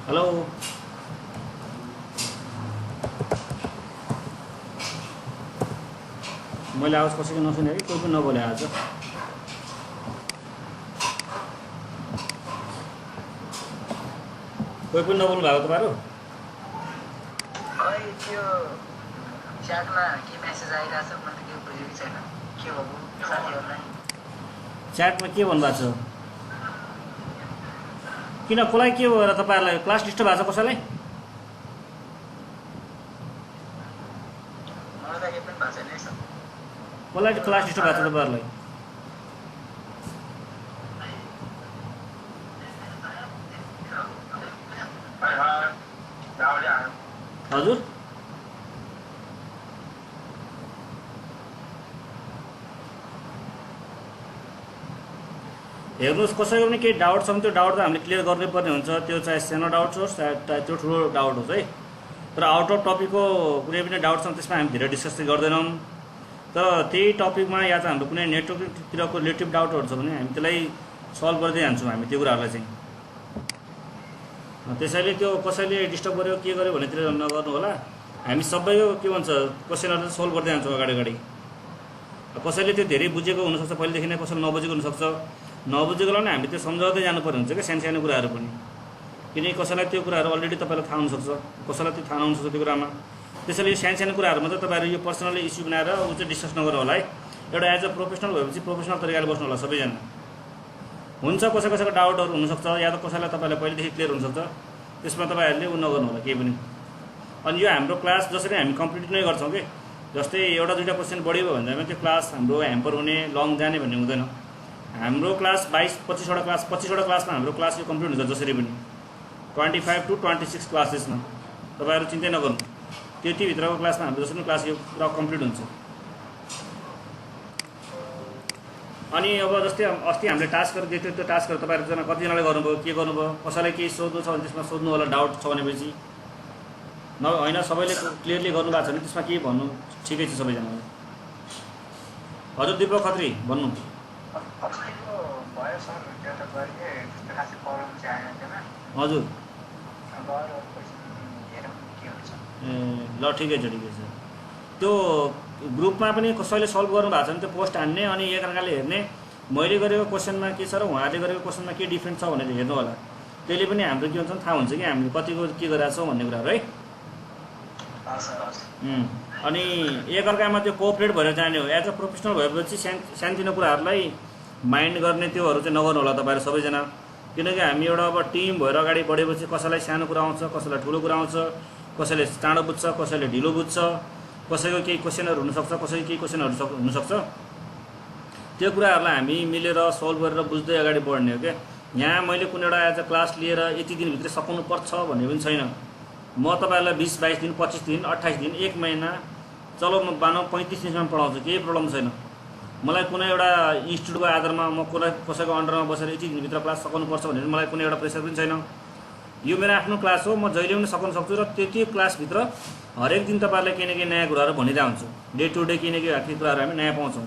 Hello मैले आवाज कसैको नसुने कि कोही पनि नबोले आज कोही पनि नबोल्नु भएको तपाईँहरू खै त्यो च्याटमा के मेसेज आइरहेछ मैले त केही बुझेकै छैन के भएको साथीहरूलाई च्याटमा के भन्नुभएको छ किन कसलाई के भएर तपाईँहरूलाई क्लास डिस्टर्ब भएको छ कसैलाई मलाई त केही पनि भएको छैन यसो कसलाई क्लास डिस्टर्ब भएको छ तपाईँहरूलाई हजुर हेर्नुहोस् कसैको पनि केही डाउट छ भने त्यो डाउट त हामीले क्लियर गर्नुपर्ने हुन्छ त्यो चाहे सानो डाउट होस् चाहे त्यो ठुलो डाउट होस् है तर आउट अफ टपिकको कुनै पनि डाउट छ त्यसमा हामी धेरै डिस्कस चाहिँ गर्दैनौँ तर त्यही टपिकमा या त हाम्रो कुनै नेटवर्कतिरको रिलेटिभ डाउटहरू छ भने हामी त्यसलाई सल्भ गर्दै जान्छौँ हामी त्यो कुराहरूलाई चाहिँ त्यसैले त्यो कसैले डिस्टर्ब गर्यो के गर्यो भनेतिर नगर्नु होला हामी सबैको के भन्छ क्वेसनहरू सल्भ गर्दै जान्छौँ अगाडि अगाडि कसैले त्यो धेरै बुझेको हुनसक्छ पहिलेदेखि नै कसैले नबुझेको हुनसक्छ नबुझेकोलाई नै हामी त्यो सम्झाउँदै जानुपर्ने हुन्छ क्या सानो सानो कुराहरू पनि किनकि कसैलाई त्यो कुराहरू अलरेडी तपाईँलाई थाहा हुनसक्छ कसैलाई त्यो थाहा नहुनसक्छ त्यो कुरामा त्यसैले यो सानो सानो कुराहरूमा चाहिँ तपाईँहरू यो पर्सनली इस्यु बनाएर ऊ चाहिँ डिस्कस नगर्नु होला है एउटा एज अ प्रोफेसनल भएपछि प्रोफेसनल तरिकाले बस्नु होला सबैजना हुन्छ कसैको डाउटहरू हुनसक्छ या त कसैलाई तपाईँलाई पहिलेदेखि क्लियर हुनसक्छ त्यसमा तपाईँहरूले उ नगर्नु होला केही पनि अनि यो हाम्रो क्लास जसरी हामी कम्प्लिट नै गर्छौँ कि जस्तै एउटा दुईवटा क्वेसन बढ्यो भन्दामा त्यो क्लास हाम्रो ह्याम्पर हुने लङ जाने भन्ने हुँदैन हाम्रो क्लास 25वटा क्लासमा हाम्रो क्लास यो कम्प्लिट हुन्छ जसरी पनि 25 to 26 क्लासेसमा तपाईँहरू चिन्तै नगर्नु त्यतिभित्रको क्लासमा हाम्रो जसरी क्लास यो पुरा कम्प्लिट हुन्छ अनि अब जस्तै अस्ति हामीले टास्क दिएको थियो त्यो टास्कहरू तपाईँहरूजना कतिजनाले गर्नुभयो के गर्नुभयो कसैलाई केही सोध्नु छ भने त्यसमा सोध्नु होला डाउट छ भनेपछि होइन सबैले क्लियरली गर्नुभएको छ भने त्यसमा के भन्नु ठिकै छ सबैजनालाई हजुर दिपक खत्री भन्नु हजुर ए ल ठिकै छ त्यो ग्रुपमा पनि कसैले सल्भ गर्नुभएको छ भने त्यो पोस्ट हान्ने अनि एकअर्काले हेर्ने मैले गरेको क्वेसनमा के छ र उहाँले गरेको क्वेसनमा के डिफ्रेन्स छ भनेर हेर्नु होला त्यसले पनि हाम्रो के हुन्छ थाहा हुन्छ कि हामीले कतिको के गरिरहेको छौँ भन्ने कुराहरू है अनि एकअर्कामा त्यो कोअपरेट भएर जाने हो एज अ प्रोफेसनल भएपछि सानोतिनो कुराहरूलाई माइन्ड गर्ने त्योहरू चाहिँ नगर्नु होला तपाईँहरू सबैजना किनकि हामी एउटा अब टिम भएर अगाडि बढेपछि कसैलाई सानो कुरा आउँछ कसैलाई ठुलो कुरा आउँछ कसैले चाँडो बुझ्छ कसैले ढिलो बुझ्छ कसैको केही क्वेसनहरू हुनसक्छ कसैको केही क्वेसनहरू हुनसक्छ त्यो कुराहरूलाई हामी मिलेर सल्भ गरेर बुझ्दै अगाडि बढ्ने हो क्या यहाँ मैले कुनै एउटा एज अ क्लास लिएर यति दिनभित्र सकाउनु पर्छ भन्ने पनि छैन म तपाईँहरूलाई 20-22 दिन 25 दिन 28 दिन 1 महिना चलो म मानव 35 दिनसम्म पढाउँछु केही प्रब्लम छैन मलाई कुनै एउटा इन्स्टिट्युटको आधारमा म कसैको अन्डरमा बसेर यति दिनभित्र क्लास सकाउनुपर्छ भनेर मलाई कुनै एउटा प्रेसर पनि छैन यो मेरो आफ्नो क्लास हो म जहिले पनि सकाउन सक्छु र त्यति क्लासभित्र हरेक दिन तपाईँहरूलाई केही न केही नयाँ कुराहरू भनिरहेको हुन्छु डे टु डे केही न केही कुराहरू हामी नयाँ पाउँछौँ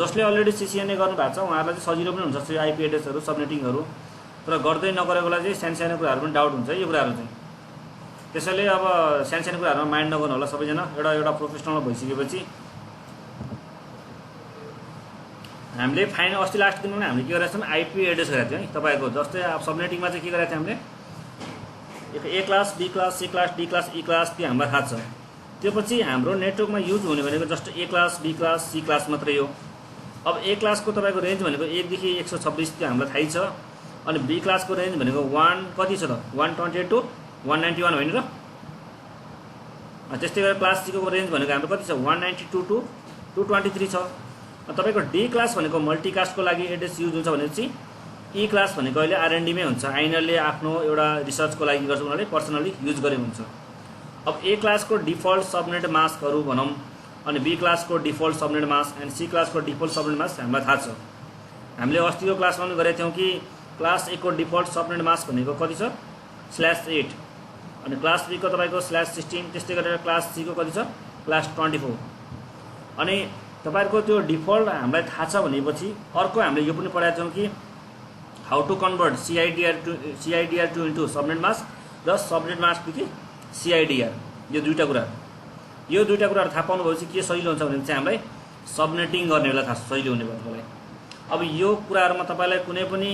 जसले अलरेडी सिसिएनए गर्नुभएको छ उहाँहरूलाई चाहिँ सजिलो पनि हुन्छ आइपी एड्रेसहरू सबनेटिङहरू तर गर्दै नगरेकोलाई चाहिँ सानो सानो कुराहरू पनि डाउट हुन्छ यो कुराहरू चाहिँ त्यसैले अब सानो सानो कुराहरूमा माइन्ड नगर्नु होला सबैजना एउटा प्रोफेसनल भइसकेपछि हामीले फाइनल अस्ति लास्ट दिनमा हामीले के गरेका छौँ आइपी एड्रेस गरेका थियौँ है तपाईँको जस्तै अब सबनेटिङमा चाहिँ के गरेका थियौँ हामीले A class B class C class D class E class त्यो हामीलाई थाहा छ त्यो पछि हाम्रो नेटवर्कमा युज हुने भनेको just A class B class C class मात्रै हो अब ए क्लासको तपाईँको रेन्ज भनेको 1 देखि 126 त्यो हामीलाई थाहै छ अनि बी क्लासको रेन्ज भनेको 1 कति छ त 128 to 191 होइन र त्यस्तै गरेर क्लास सीको रेन्ज भनेको हाम्रो कति छ 192 to 223 छ तपाईँको डी क्लास भनेको मल्टिकास्टको लागि एड्रेस युज हुन्छ भनेपछि ई क्लास भनेको अहिले आरएनडीमै हुन्छ आइनरले आफ्नो एउटा रिसर्चको लागि गर्छ उनीहरूले पर्सनली युज गरेको हुन्छ अब ए क्लासको डिफल्ट सबनेट मास्कहरू भनौँ अनि बी क्लासको default subnet mask and C क्लासको डिफल्ट सबनेट मास्क हामीलाई थाहा छ हामीले अस्तिको क्लासमा पनि गरेका थियौँ कि क्लास ए को डिफल्ट सबनेट मास्क भनेको कति छ /8 अनि क्लास बी को तपाईँको /16 त्यस्तै गरेर क्लास सी को कति छ /24 अनि तपाईँको त्यो डिफल्ट हामीलाई थाहा छ भनेपछि अर्को हामीले यो पनि पढाएका छौँ कि how to convert CIDR to into subnet mask र सबनेट मास्कदेखि सिआइडिआर, यो दुईवटा कुराहरू थाहा पाउनुभएपछि के सजिलो हुन्छ भने चाहिँ हामीलाई सबनेटिङ गर्ने बेला थाहा सजिलो हुने भयो तपाईँलाई। अब यो कुराहरूमा तपाईँलाई कुनै पनि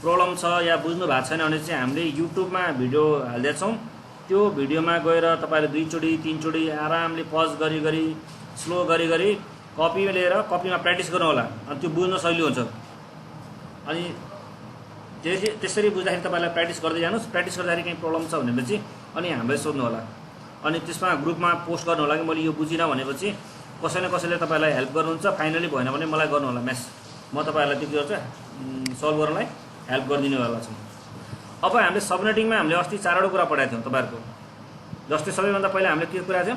प्रब्लम छ या बुझ्नु भएको छैन भने चाहिँ हामीले युट्युबमा भिडियो हालिदिएछौँ, त्यो भिडियोमा गएर तपाईँले 2 चोटि 3 चोटि आरामले पज गरी स्लो गरी कपी लिएर कपीमा प्र्याक्टिस गर्नु होला, अनि त्यो बुझ्न सजिलो हुन्छ। अनि त्यसरी बुझ्दाखेरि तपाईँलाई प्र्याक्टिस गर्दै जानुहोस्, प्र्याक्टिस गर्दाखेरि कहीँ प्रब्लम छ भनेपछि अनि हामीलाई सोध्नु होला, अनि त्यसमा ग्रुपमा पोस्ट गर्नु होला कि मैले यो बुझिनँ भनेपछि कसै न कसैले तपाईँलाई हेल्प गर्नुहुन्छ। फाइनली भएन भने मलाई गर्नु होला मेसेज, म तपाईँहरूलाई त्यो के गर्छु सल्भ गर्नलाई हेल्प गरिदिनेवाला छु। अब हामीले सबनेटिङमा हामीले अस्ति 4वटा कुरा पढाएको थियौँ तपाईँहरूको, जस्तै सबैभन्दा पहिला हामीले के कुरा थियो,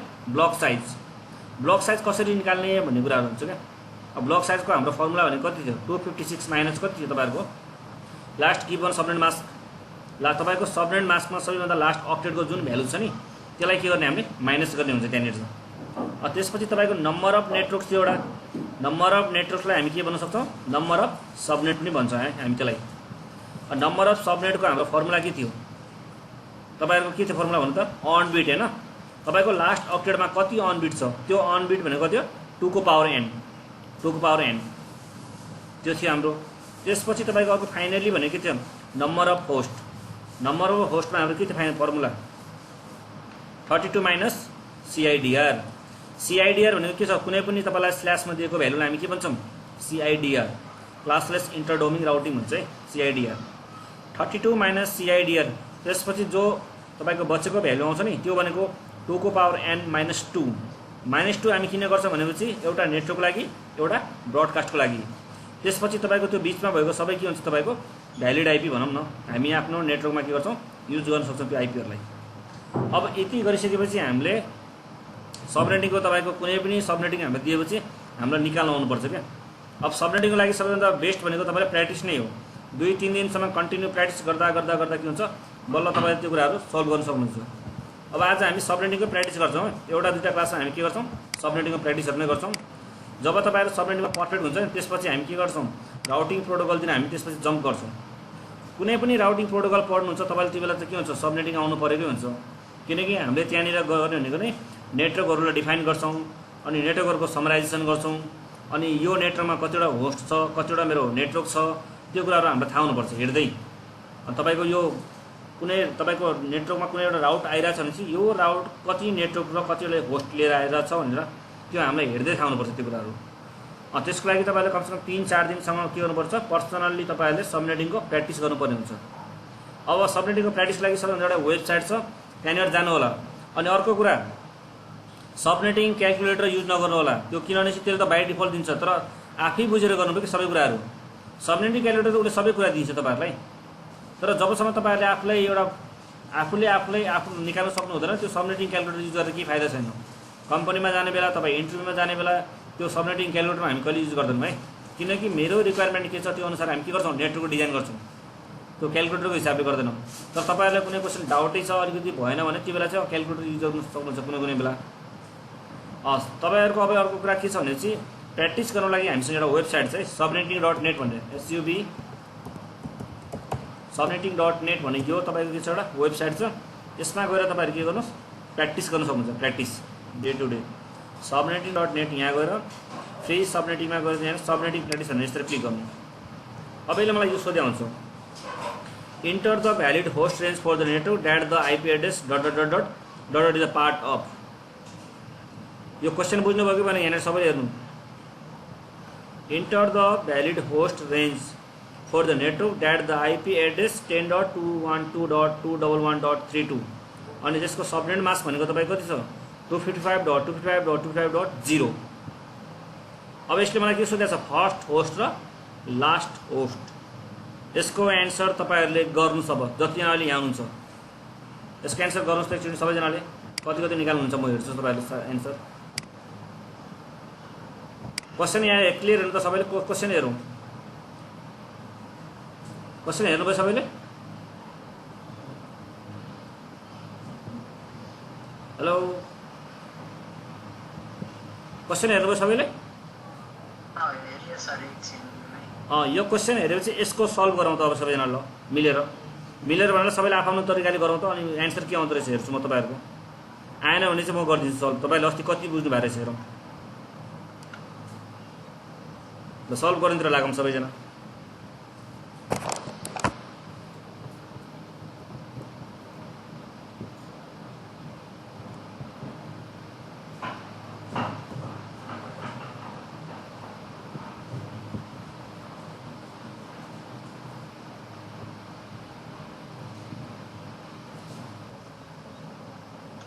ब्लक साइज कसरी निकाल्ने भन्ने कुराहरू हुन्छ क्या। अब ब्लक साइजको हाम्रो फर्मुला भनेको कति थियो, 256 माइनस कति थियो तपाईँहरूको लास्ट गिभन सबनेट मास्क, तपाईँको सबनेट मास्कमा सबैभन्दा लास्ट अक्टेटको जुन भ्यालु छ नि त्यसलाई के गर्ने हामीले माइनस गर्ने हुन्छ त्यहाँनिर। त्यसपछि तपाईँको नम्बर अफ नेटवर्क थियो एउटा, नम्बर अफ नेटवर्कलाई हामी के भन्न सक्छौँ, नम्बर अफ सबनेट पनि भन्छौँ हामी त्यसलाई। नम्बर अफ सबनेटको हाम्रो फर्मुला के थियो तपाईँहरूको, के थियो फर्मुला भन्नु त, अन बिट होइन। तपाईँको लास्ट अक्टेटमा कति अन बिट छ, त्यो अन बिट भनेको थियो 2 को पावर n त्यो थियो हाम्रो। त्यसपछि तपाईँको अर्को फाइनली भनेको के थियो, नम्बर अफ होस्टमा हाम्रो के थियो फाइनल फर्मुला 32 माइनस सिआइडिआर भनेको के छ, कुनै पनि तपाईँलाई स्ल्यासमा दिएको भ्यालुलाई हामी के भन्छौँ, सिआइडिआर, क्लासलेस इन्टरडोमिङ राउटिङ हुन्छ है सिआइडिआर। 32 माइनस सिआइडिआर, त्यसपछि जो तपाईँको बचेको भ्यालु आउँछ नि त्यो भनेको 2 को पावर n -2 हामी किन गर्छौँ भनेपछि एउटा नेटवर्कको लागि एउटा ब्रडकास्टको लागि। त्यसपछि तपाईँको त्यो बिचमा भएको सबै के हुन्छ, तपाईँको भ्यालिड आइपी भनौँ न, हामी आफ्नो नेटवर्कमा के गर्छौँ युज गर्न सक्छौँ त्यो आइपीहरूलाई। अब यति गरिसकेपछि हामीले सबनेटिङको तपाईँको कुनै पनि सबनेटिङ हामीले दिएपछि हामीलाई निकाल्न आउनुपर्छ क्या। अब सबनेटिङको लागि सबैभन्दा बेस्ट भनेको तपाईँलाई प्र्याक्टिस नै हो। 2-3 दिनसम्म कन्टिन्यू प्र्याक्टिस गर्दा के हुन्छ, बल्ल तपाईँले त्यो कुराहरू सल्भ गर्न सक्नुहुन्छ। अब आज हामी सबनेटिङको प्र्याक्टिस गर्छौँ, एउटा 2टा क्लासमा हामी के गर्छौँ, सबनेटिङको प्र्याक्टिसहरू नै गर्छौँ। जब तपाईँहरू सबनेटिङमा पर्फेक्ट हुन्छ नि त्यसपछि हामी के गर्छौँ, राउटिङ प्रोटोकलतिर हामी त्यसपछि जम्प गर्छौँ। कुनै पनि राउटिङ प्रोटोकल पढ्नुहुन्छ तपाईँले त्यो बेला चाहिँ के हुन्छ, सबनेटिङ आउनु परेकै हुन्छ, किनकि हामीले त्यहाँनिर गर्ने भनेको नै नेटवर्कहरूलाई डिफाइन गर्छौँ, अनि नेटवर्कहरूको समराइजेसन गर्छौँ, अनि यो नेटवर्कमा कतिवटा होस्ट छ, कतिवटा मेरो नेटवर्क छ, त्यो कुराहरू हामीलाई थाहा हुनुपर्छ हेर्दै। अनि तपाईँको यो कुनै तपाईँको नेटवर्कमा कुनै एउटा राउट आइरहेछ भने चाहिँ यो राउट कति नेटवर्क र कतिवटा होस्ट लिएर आइरहेछ भनेर त्यो हामीलाई हेर्दै थाहा हुनुपर्छ त्यो कुराहरू। त्यसको लागि तपाईँले कमसेकम 3-4 दिनसम्म के गर्नुपर्छ, पर्सनल्ली तपाईँहरूले सबनेटिङको प्र्याक्टिस गर्नुपर्ने हुन्छ। अब सबनेटिङको प्र्याक्टिसको लागि सबैभन्दा एउटा वेबसाइट छ, त्यहाँनिर जानु होला। अनि अर्को कुरा, सबनेटिङ क्यालकुलेटर युज नगर्नु होला, त्यो किनभने चाहिँ त्यसले त बाई डिफल्ट दिन्छ, तर आफै बुझेर गर्नुभयो कि सबै कुराहरू। सबनेटिङ क्यालकुलेटर उसले सबै कुरा दिन्छ तपाईँहरूलाई, तर जबसम्म तपाईँहरूले आफूले निकाल्न सक्नु हुँदैन त्यो सबनेटिङ क्यालकुलेटर युज गरेर केही फाइदा छैन। कम्पनीमा जाने बेला, तपाईँ इन्टरभ्यूमा जाने बेला त्यो सबनेटिङ क्यालकुलेटर हामी कहिले युज गर्दैनौँ है, किनकि मेरो रिक्वायरमेन्ट के छ त्यो अनुसार हामी के गर्छौँ, नेटवर्कको डिजाइन गर्छौँ, त्यो क्यालकुलेटरको हिसाबले गर्दैनौँ। तर तपाईँहरूलाई कुनै क्वेसन डाउटै छ, अलिकति भएन भने त्यो बेला चाहिँ क्यालकुलेटर युज गर्नु सक्नुहुन्छ कुनै बेला। तपाईँहरूको अब अर्को कुरा के छ भने चाहिँ प्र्याक्टिस गर्नको लागि हामीसँग एउटा वेबसाइट छ है, subnetting.net भनेर, subnetting.net भन्ने यो तपाईँको के छ एउटा वेबसाइट छ। यसमा गएर तपाईँहरू के गर्नुहोस्, प्र्याक्टिस गर्न सक्नुहुन्छ, practice day to day. subnetting.net यहाँ गएर फ्री सबनेटिङमा गएर यहाँ सबनेटिङ प्र्याक्टिस भनेर यसरी क्लिक गर्नु। अब यसले मलाई यो सोधे आउँछ, enter the valid host range for the network that the IP address ... is a part of. यो क्वेसन बुझ्नुभयो कि भने यहाँनिर सबैले हेर्नु, enter the valid host range for the network that the IP address 10.212.211.32 अनि त्यसको सबनेट मास्क भनेको तपाईँ कति छ, 255.255.255.0। अब यसले मलाई के सोधेको छ, फर्स्ट होस्ट र लास्ट होस्ट। यसको एन्सर तपाईँहरूले गर्नुहोस्। अब जतिजनाले यहाँ हुनुहुन्छ यसको एन्सर गर्नुहोस् त एकचोटि सबैजनाले, कति निकाल्नुहुन्छ म हेर्छु तपाईँहरूले एन्सर। क्वेसन यहाँ क्लियर हेर्नु त सबैले, क्वेसन हेरौँ, क्वेसन हेर्नुभयो सबैले, हेलो क्वेसन हेर्नुभयो सबैले, यो क्वेसन हेरेपछि यसको सल्भ गरौँ त अब सबैजना ल मिलेर भनेर सबैले आफ्नो तरिकाले गरौँ त अनि एन्सर के आउँदो रहेछ हेर्छु म तपाईँहरूको आएन भने चाहिँ म गरिदिन्छु सल्भ तपाईँले अस्ति कति बुझ्नु भएको रहेछ हेरौँ ल सल्भ गर्नेतिर लागौँ सबैजना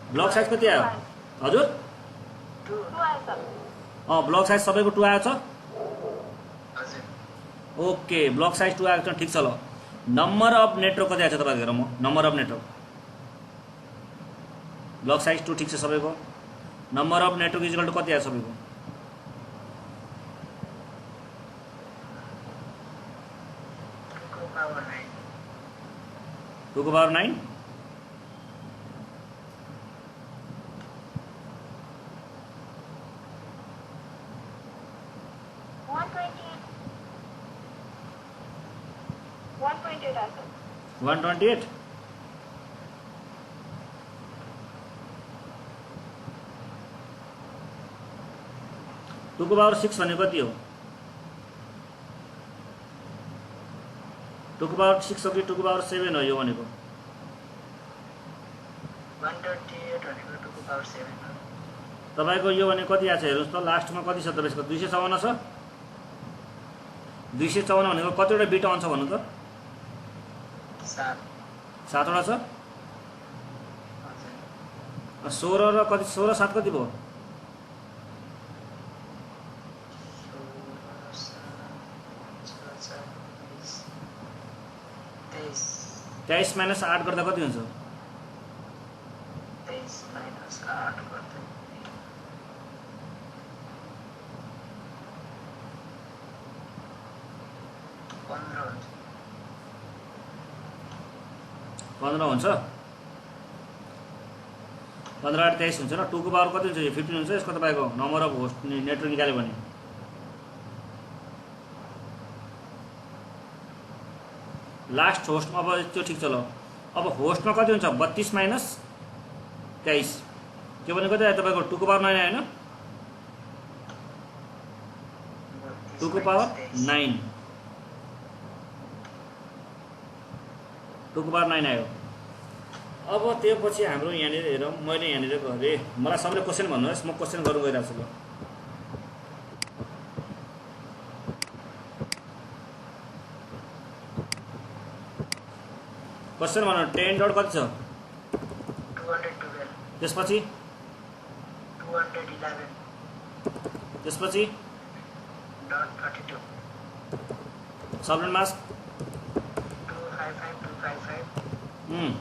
ब्लक साइज कति आयो हजुर ब्लक साइज सबैको 2 आएछ ओके ब्लक साइज 2 आएको छ ठिक छ ल नम्बर अफ नेटवर्क कति आएछ तपाईँको हेरौँ म number of network block size 2 ठिक छ सबैको number of network is equal to कति आयो सबैको टू को पावर 9 128 2 को पावर 6 भनेको कति हो 2 को पावर 6 हो कि 2 को पावर 7 हो यो भनेको 128 भनेको 2 को पावर 7 हो तपाईको यो भने कति आछ हेर्नुस् त लास्टमा कति छ तपाईको 254 छ 254 भनेको कतिवटा बिट आउँछ भन्नु त 7 वटा छ 16 र कति 16 7 कति भयो 23 माइनस 8 गर्दा कति हुन्छ 23 माइनस 8 गर्दा 15 हुन्छ 15 8 23 हुन्छ न 2 को पावर कति हुन्छ यो 15 हुन्छ यसको तपाईको नम्बर अफ होस्ट नेटवर्क निकाल्यो भने लास्ट होस्ट अब त्यो ठिक छ ल अब होस्टमा कति हुन्छ 32 माइनस 23 त्यो भने कति आयो तपाईको 2 को पावर 9 आएन 2 को पावर 9 2 को पावर 9 आयो अब त्यो पछि हाम्रो यहाँनिर हेरौँ मैले यहाँनिर गरेँ मलाई सबैले क्वेसन भन्नुहोस् म क्वेसन गर्नु गइरहेको छु ल क्वेसन भन्नु 10 डट कति छ 212 त्यसपछि 211 त्यसपछि डट 32 सल्भेन्ट मास 255255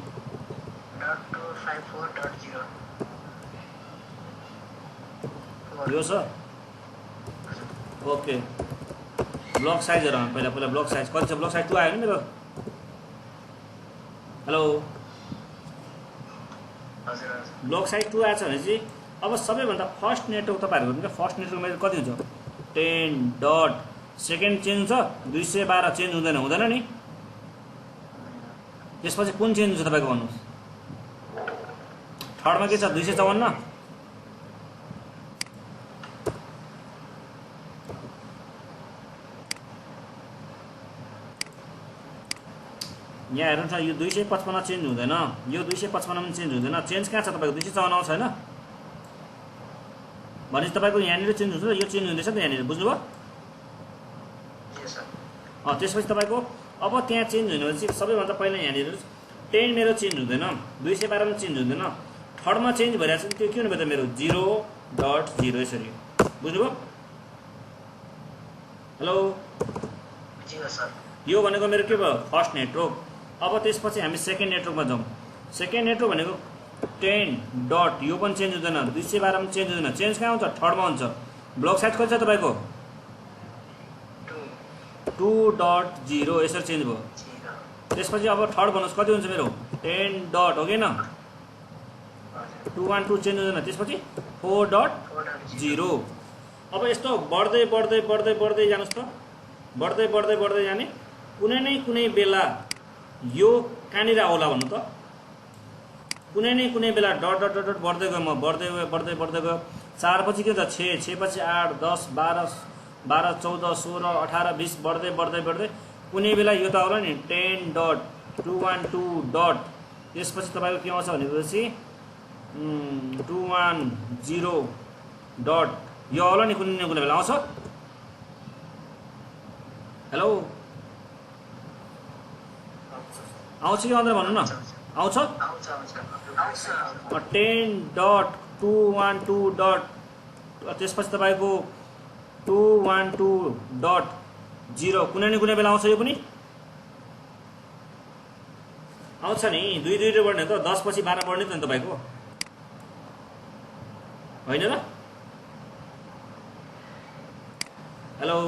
डट 254.0 यो छ ओके ब्लक साइज हेरौँ पहिला ब्लक साइज कति छ ब्लक साइज 2 आयो नि मेरो हेलो ब्लक साइज 2 आएछ भने चाहिँ अब सबैभन्दा फर्स्ट नेटवर्क तपाईहरुको हुन्छ फर्स्ट नेटवर्क मेरो कति हुन्छ 10 डट सेकेन्ड चेन्ज छ 212 चेन्ज हुँदैन नि त्यसपछि कुन चेन्ज हुन्छ तपाईको भन्नुस् थर्डमा के छ 254 यहाँ हेर्नु छ यो 255 चेन्ज हुँदैन यो 255 मा चेन्ज हुँदैन चेन्ज कहाँ छ तपाईको 254 छैन भनेपछि तपाईको यहाँनिर चेन्ज हुन्छ यो चेन्ज हुँदैछ त यहाँनिर बुझ्नुभयो त्यसपछि तपाईको अब त्यहाँ चेन्ज हुने भने चाहिँ सबैभन्दा पहिला यहाँनिर 10 मेरो चेन्ज हुँदैन 212 मा चेन्ज हुँदैन थर्डमा चेन्ज भइरहेछ त्यो के हुनु भयो त मेरो 0.0 यसरी बुझ्नुभयो हेलो यो भनेको मेरो के भयो फर्स्ट नेटवर्क अब त्यसपछि हामी सेकेन्ड नेटवर्कमा जाउँ सेकेन्ड नेटवर्क भनेको 10 डट यो पनि चेन्ज हुँदैन 212 मा चेन्ज हुँदैन चेन्ज कहाँ हुन्छ थर्डमा हुन्छ ब्लक साइज कति छ तपाईको 2.0 यसरी चेन्ज भयो त्यसपछि अब थर्ड भन्नुस् कति हुन्छ मेरो 10 डट हो कि न 212 चेन्ज हुँदैन त्यसपछि 4.0 अब यस्तो बढ्दै जानुस् त बढ्दै बढ्दै बढ्दै जाने, कुनै न कुनै बेला यो कहाँनिर आउला भन्नु त, कुनै न कुनै बेला डट डट डट डट बढ्दै गयो, म बढ्दै गयो बढ्दै बढ्दै गयो, 4 पछि के त 6, 6 पछि 8, 10, 12, 14, 16, 18, 20 बढ्दै बढ्दै बढ्दै कुनै बेला यो त आउला नि 10 डट 212 डट, त्यसपछि तपाईँको के आउँछ भनेपछि 210 डट, यो आउला नि कुनै न कुनै बेला आउँछ। हेलो आउँछ कि आउँदैन भन्नु न, आउँछ 10 डट 212 डट, त्यसपछि तपाईँको 212 डट 0 कुनै न कुनै बेला आउँछ, यो पनि आउँछ नि, 2 बढ्ने त 10 पछि 12 बढ्ने त नि तपाईँको, होइन र? हेलो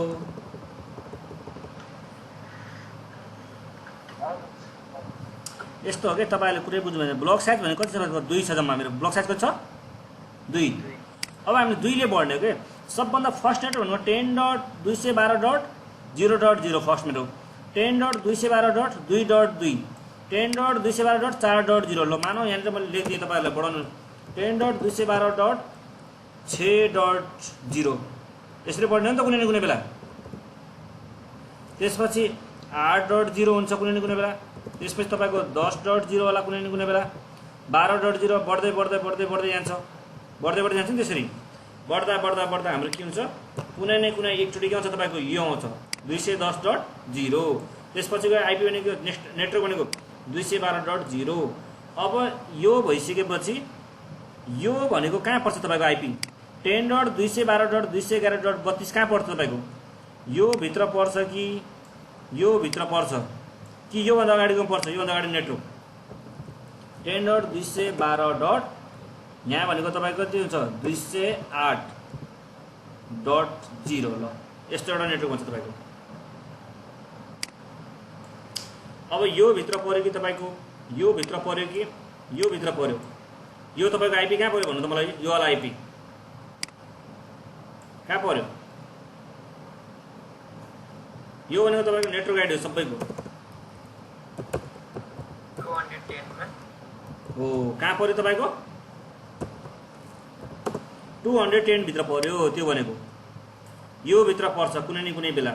यस्तो हो कि तपाईँले कुरै बुझ्नु भने ब्लक साइज भने कति छ तपाईँको 2 छ जम्मा, मेरो ब्लक साइज कति छ 2। अब हामीले 2 ले बढ्ने हो कि, सबभन्दा फर्स्ट नेट भनेको 10 डट 212 डट 0 डट 0 फर्स्ट मेरो, 10 dot 212 dot 2 dot 2, 10 dot 212 dot 4 dot 0। ल मानौ यहाँनिर मैले लेखिदिएँ तपाईँहरूलाई बढाउनु, 10 डट 212 डट 6 डट 0, यसरी बढ्ने हो नि त कुनै न कुनै बेला। त्यसपछि 8 डट 0 हुन्छ कुनै न कुनै बेला, त्यसपछि तपाईँको 10 डट 0 वाला कुनै न कुनै बेला, 12 डट 0 बढ्दै बढ्दै बढ्दै बढ्दै जान्छ, बढ्दै बढ्दै जान्छ नि त्यसरी, बढ्दा बढ्दा बढ्दा हाम्रो के हुन्छ, कुनै न कुनै एकचोटि के आउँछ तपाईँको यो आउँछ 210 डट 0, त्यसपछि गयो आइपी भनेको नेटवर्क भनेको 212 डट 0। अब यो भइसकेपछि यो भनेको कहाँ पर्छ तपाईँको आइपी, 10 डट 212 डट 211 डट 32 कहाँ पर्छ तपाईँको, यो भित्र पर्छ कि यो भित्र पर्छ कि योभन्दा अगाडिको पर्छ, योभन्दा अगाडि नेटवर्क 10 डट 212 डट यहाँ भनेको तपाईँको कति हुन्छ 208 डट 0। ल यस्तो एउटा नेटवर्क हुन्छ तपाईँको। अब यो भित्र पर्यो कि तपाईँको, यो भित्र पर्यो कि यो भित्र पर्यो, यो तपाईँको आइपी कहाँ पर्यो भन्नु त मलाई, यो वाला आइपी कहाँ पर्यो, यो भनेको तपाईँको नेटवर्क आइडी हो सबैको, हो कहाँ पर्यो तपाईँको 210 भित्र पर्यो, त्यो भनेको यो भित्र पर्छ कुनै न कुनै बेला।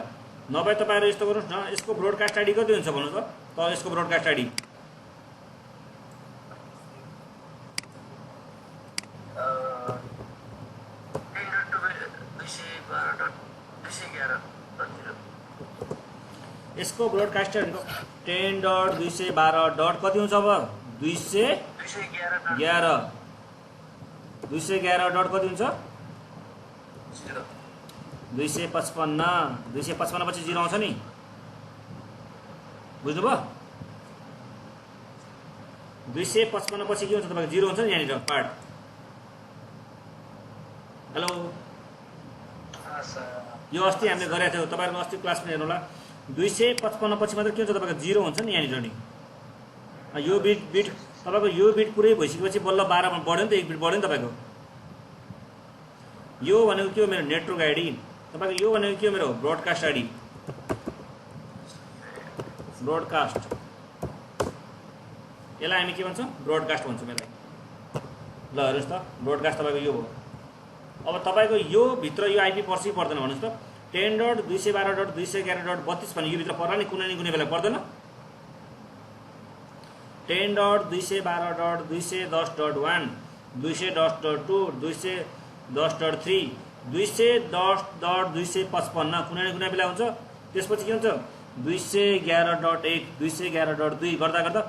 नभए तपाईँहरू यस्तो गर्नुहोस् न, यसको ब्रोडकास्ट आइडी कति हुन्छ भन्नु त, यसको ब्रोडकास्ट आइडी यसको ब्रोडकास्ट 10 डट 212 डट कति हुन्छ अब 211 डट कति हुन्छ 255 पछि 0 आउँछ नि, बुझ्नुभयो? 255 पछि के हुन्छ तपाईँको 0 हुन्छ नि यहाँनिर पार्ट। हेलो यो अस्ति हामीले गरेको थियौँ, तपाईँहरूको अस्ति क्लासमा हेर्नु होला, 255 पछि मात्र के हुन्छ तपाईँको 0 हुन्छ नि यहाँनिर नि। यो बिट तपाईँको यो बिट पुरै भइसकेपछि बल्ल 12 मा बढ्यो नि त, 1 बिट बढ्यो नि तपाईँको। यो भनेको के हो मेरो नेटवर्क आइडी, तपाईँको यो भनेको के हो मेरो ब्रोडकास्ट आइडी, ब्रोडकास्ट, यसलाई हामी के भन्छौँ ब्रोडकास्ट भन्छौँ यसलाई। ल हेर्नुहोस् त ब्रोडकास्ट तपाईँको यो हो। अब तपाईँको यो भित्र यो आइपी पर्छ कि पर्दैन भन्नुहोस् त, 10 डट 212 डट 211 डट 32 भने यो भित्र पर्ला नि कुनै न कुनै बेला, पर्दैन? 10 dot 212 dot 210 dot 1 210 dot 2 210 dot 3 210 dot 255 कुनै न कुनै बेला हुन्छ। त्यसपछि के हुन्छ 211 डट 1 211 डट 2 गर्दा गर्दा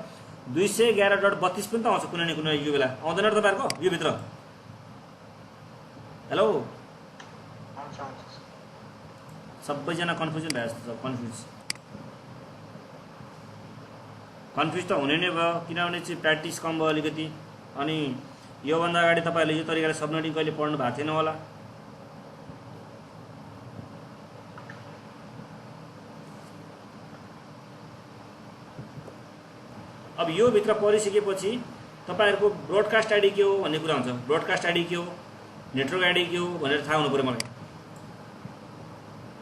211 डट 32 पनि त आउँछ कुनै न कुनै यो बेला, आउँदैन र तपाईँहरूको यो भित्र? हेलो सबैजना कन्फ्युजन भए जस्तो छ, कन्फ्युज त हुने नै भयो, किनभने चाहिँ प्र्याक्टिस कम भयो अलिकति। अनि योभन्दा अगाडि तपाईँहरूले यो तरिकाले सबनेटिङ कहिले पढ्नु भएको थिएन होला। अब यो भित्र परिसकेपछि तपाईँहरूको ब्रोडकास्ट आइडी के हो भन्ने कुरा हुन्छ, ब्रोडकास्ट आइडी के हो, नेटवर्क आइडी के हो भनेर थाहा हुनु पऱ्यो मलाई।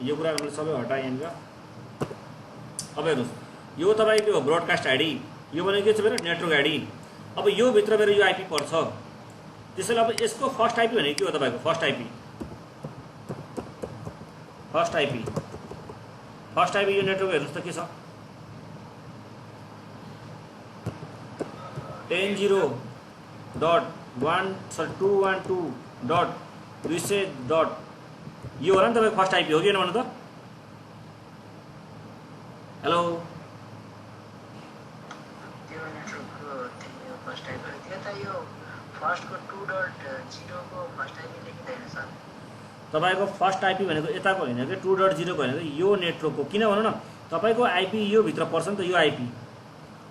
यो कुरा मैले सबै हटाएँ यहाँनिर। अब हेर्नुहोस् यो तपाईँको ब्रोडकास्ट आइडी, यो भनेको के छ मेरो नेटवर्क आइडी। अब यो भित्र मेरो यो आइपी पर्छ, त्यसैले अब यसको फर्स्ट आइपी भनेको के हो तपाईँको फर्स्ट आइपी यो नेटवर्क हेर्नुहोस् त के छ 10.212.200. यो होला नि तपाईँको फर्स्ट आइपी हो कि भन्नु त? हेलो तपाईँको फर्स्ट आइपी भनेको यताको होइन कि 2.0 को होइन, यो नेटवर्कको। किन भनौँ न, तपाईँको आइपी यो भित्र पर्छ नि त, यो आइपी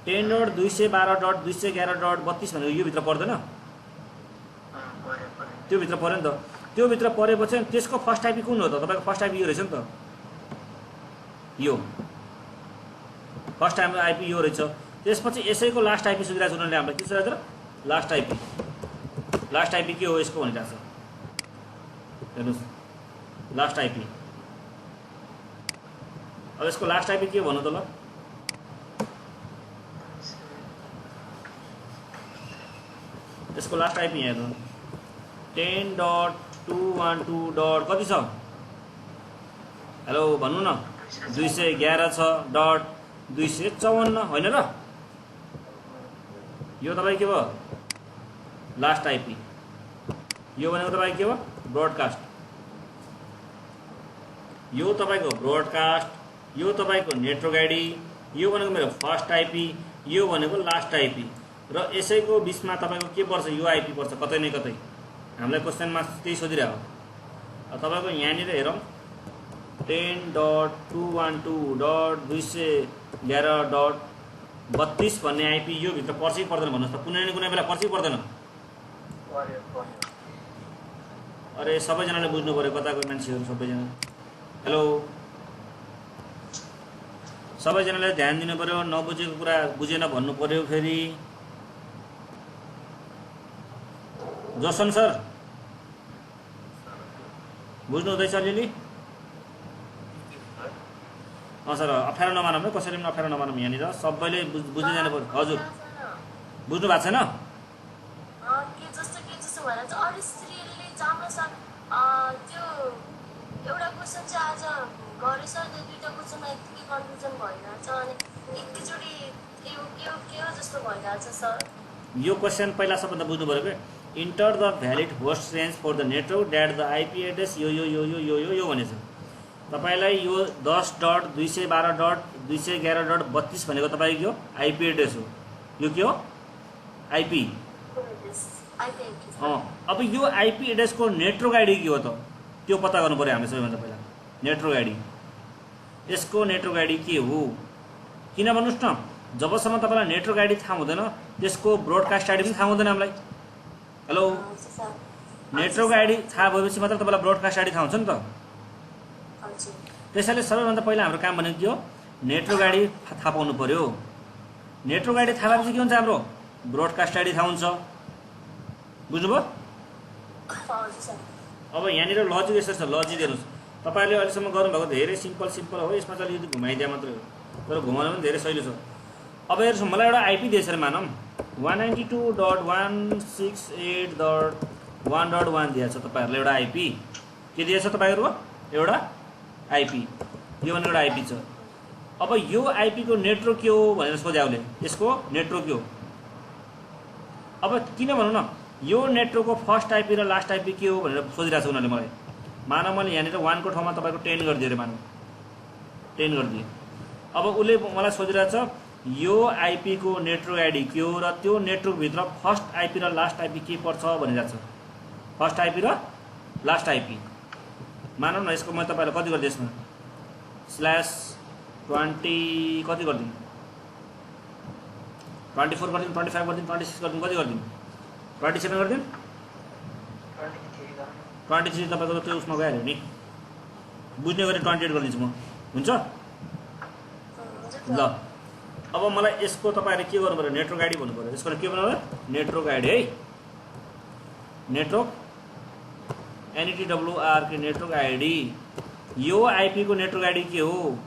10.212.211.32 भनेको यो भित्र पर्दैन? त्यो भित्र पर्यो नि त। त्यो भित्र परेपछि त्यसको फर्स्ट आइपी कुन हो त? तपाईँको फर्स्ट आइपी यो रहेछ नि त, यो फर्स्ट आइपी यो रहेछ। त्यसपछि यसैको लास्ट आइपी सोधिरहेको छु उनीहरूले हामीलाई, के सोधेको छ लास्ट आइपी के हो यसको भनिरहेको छ। हेर्नुहोस् लास्ट आइपी, अब यसको लास्ट आइपी के हो भन्नु त ल? यसको लास्ट आइपी यहाँ हेर्नु 10.212. कति छ? हेलो भन्नु न, 211 छ .254 होइन र? यो तपाईँ के भयो लास्ट आइपी, यो भनेको तपाईँ के भयो ब्रोडकास्ट, यो तपाईँको ब्रोडकास्ट, यो तपाईँको नेटवर्क आइडी, यो भनेको मेरो फर्स्ट आइपी, यो भनेको लास्ट आइपी, र यसैको बिचमा तपाईँको के पर्छ यो आइपी पर्छ कतै न कतै। हामीलाई क्वेसनमा त्यही सोधिरहेको। तपाईँको यहाँनिर हेरौँ 10.212.211.32 भन्ने आइपी यो भित्र पर्छ कि पर्दैन भन्नुहोस् त? कुनै न कुनै बेला पर्छ कि पर्दैन? अरे सबैजनाले बुझ्नु पऱ्यो, कताको मान्छेहरू सबैजना। हेलो सबैजनाले ध्यान दिनु पऱ्यो, नबुझेको कुरा बुझेन भन्नु पऱ्यो। फेरि जोसन सर बुझ्नु हुँदैछ अलिअलि? सर अप्ठ्यारो नमानौँ है, कसैले पनि अप्ठ्यारो नमानौँ। यहाँनिर सबैले बुझ्दै जानु पऱ्यो। हजुर बुझ्नु भएको छैन? एउटा क्वेसन चाहिँ आज गरे सर, त्यो दुईटा क्वेसनमा यतिकै कन्फ्युजन भइरहेछ अनि एकैचोटि के हो जस्तो भइरहेछ सर। यो क्वेसन पहिला सबभन्दा बुझ्नु पऱ्यो कि enter the valid host range for the network that the IP address यो भनेछ तपाईँलाई। यो 10.212.211.32 भनेको तपाईँको आइपी एड्रेस हो। यो के हो आइपी। अब यो आइपी एड्रेसको नेटवर्क आइडी के हो त? त्यो पत्ता गर्नु पऱ्यो हामीले सबैभन्दा पहिला। नेटवर्क आइडी, यसको नेटवर्क आइडी के हो? किन भन्नुहोस् न, जबसम्म तपाईँलाई नेटवर्क आइडी थाहा हुँदैन त्यसको ब्रोडकास्ट आइडी पनि थाहा हुँदैन हामीलाई। हेलो नेटवर्क आइडी थाहा भएपछि मात्र तपाईँलाई ब्रोडकास्ट आइडी थाहा हुन्छ नि त। त्यसैले सबैभन्दा पहिला हाम्रो काम भनेको के हो? नेटवर्क आइडी थाहा पाउनु पऱ्यो। नेटवर्क आइडी थाहा भएपछि के हुन्छ? हाम्रो ब्रोडकास्ट आइडी थाहा हुन्छ। बुझ्नुभयो? अब यहाँनिर लजिक यसरी छ, लजिक हेर्नुहोस्। तपाईँले अहिलेसम्म गर्नुभएको धेरै सिम्पल हो, यसमा चाहिँ अलिकति घुमाइदिया मात्रै हो, तर घुमाउनु पनि धेरै सहिलो छ। अब हेर्नुहोस्, मलाई एउटा आइपी दिएछ अरे मानौँ 192.168.1.1 दिएछ तपाईँहरूलाई एउटा आइपी। के दिएछ तपाईँहरू? एउटा आइपी, यो भनेको एउटा आइपी छ। अब यो आइपीको नेटवर्क के हो भनेर सोध्याउले, यसको नेटवर्क के हो? अब किन भनौँ न, यो नेटवर्कको फर्स्ट आइपी र लास्ट आइपी के हो भनेर सोधिरहेको छ उनीहरूले मलाई। मानव मैले यहाँनिर 1 को ठाउँमा तपाईँको 10 गरिदिएँ अरे, मानव 10 गरिदिएँ। अब उसले मलाई सोधिरहेछ यो आइपी को नेटवर्क आइडी के हो र त्यो नेटवर्कभित्र फर्स्ट आइपी र लास्ट आइपी के पर्छ भनिरहेछ। फर्स्ट आइपी र लास्ट आइपी मानौँ न, यसको म तपाईँलाई कति गरिदिएँ यसमा /20 कति गरिदिनु? 24 गरिदिनु, 25 गरिदिनु, 26 गरिदिनु, कति गरिदिनु? 27 गरिदिनु। 23 तपाईँको त्यो उसमा गइहाल्यो नि, बुझ्ने गरी 28 गरिदिन्छु म, हुन्छ ल। अब मलाई यसको तपाईँहरूले के गर्नु पऱ्यो? नेटवर्क आइडी भन्नु पऱ्यो। यसको के भन्नु पऱ्यो? नेटवर्क आइडी है, नेटवर्क NETWRK नेटवर्क आइडी। यो आइपी को नेटवर्क आइडी के हो?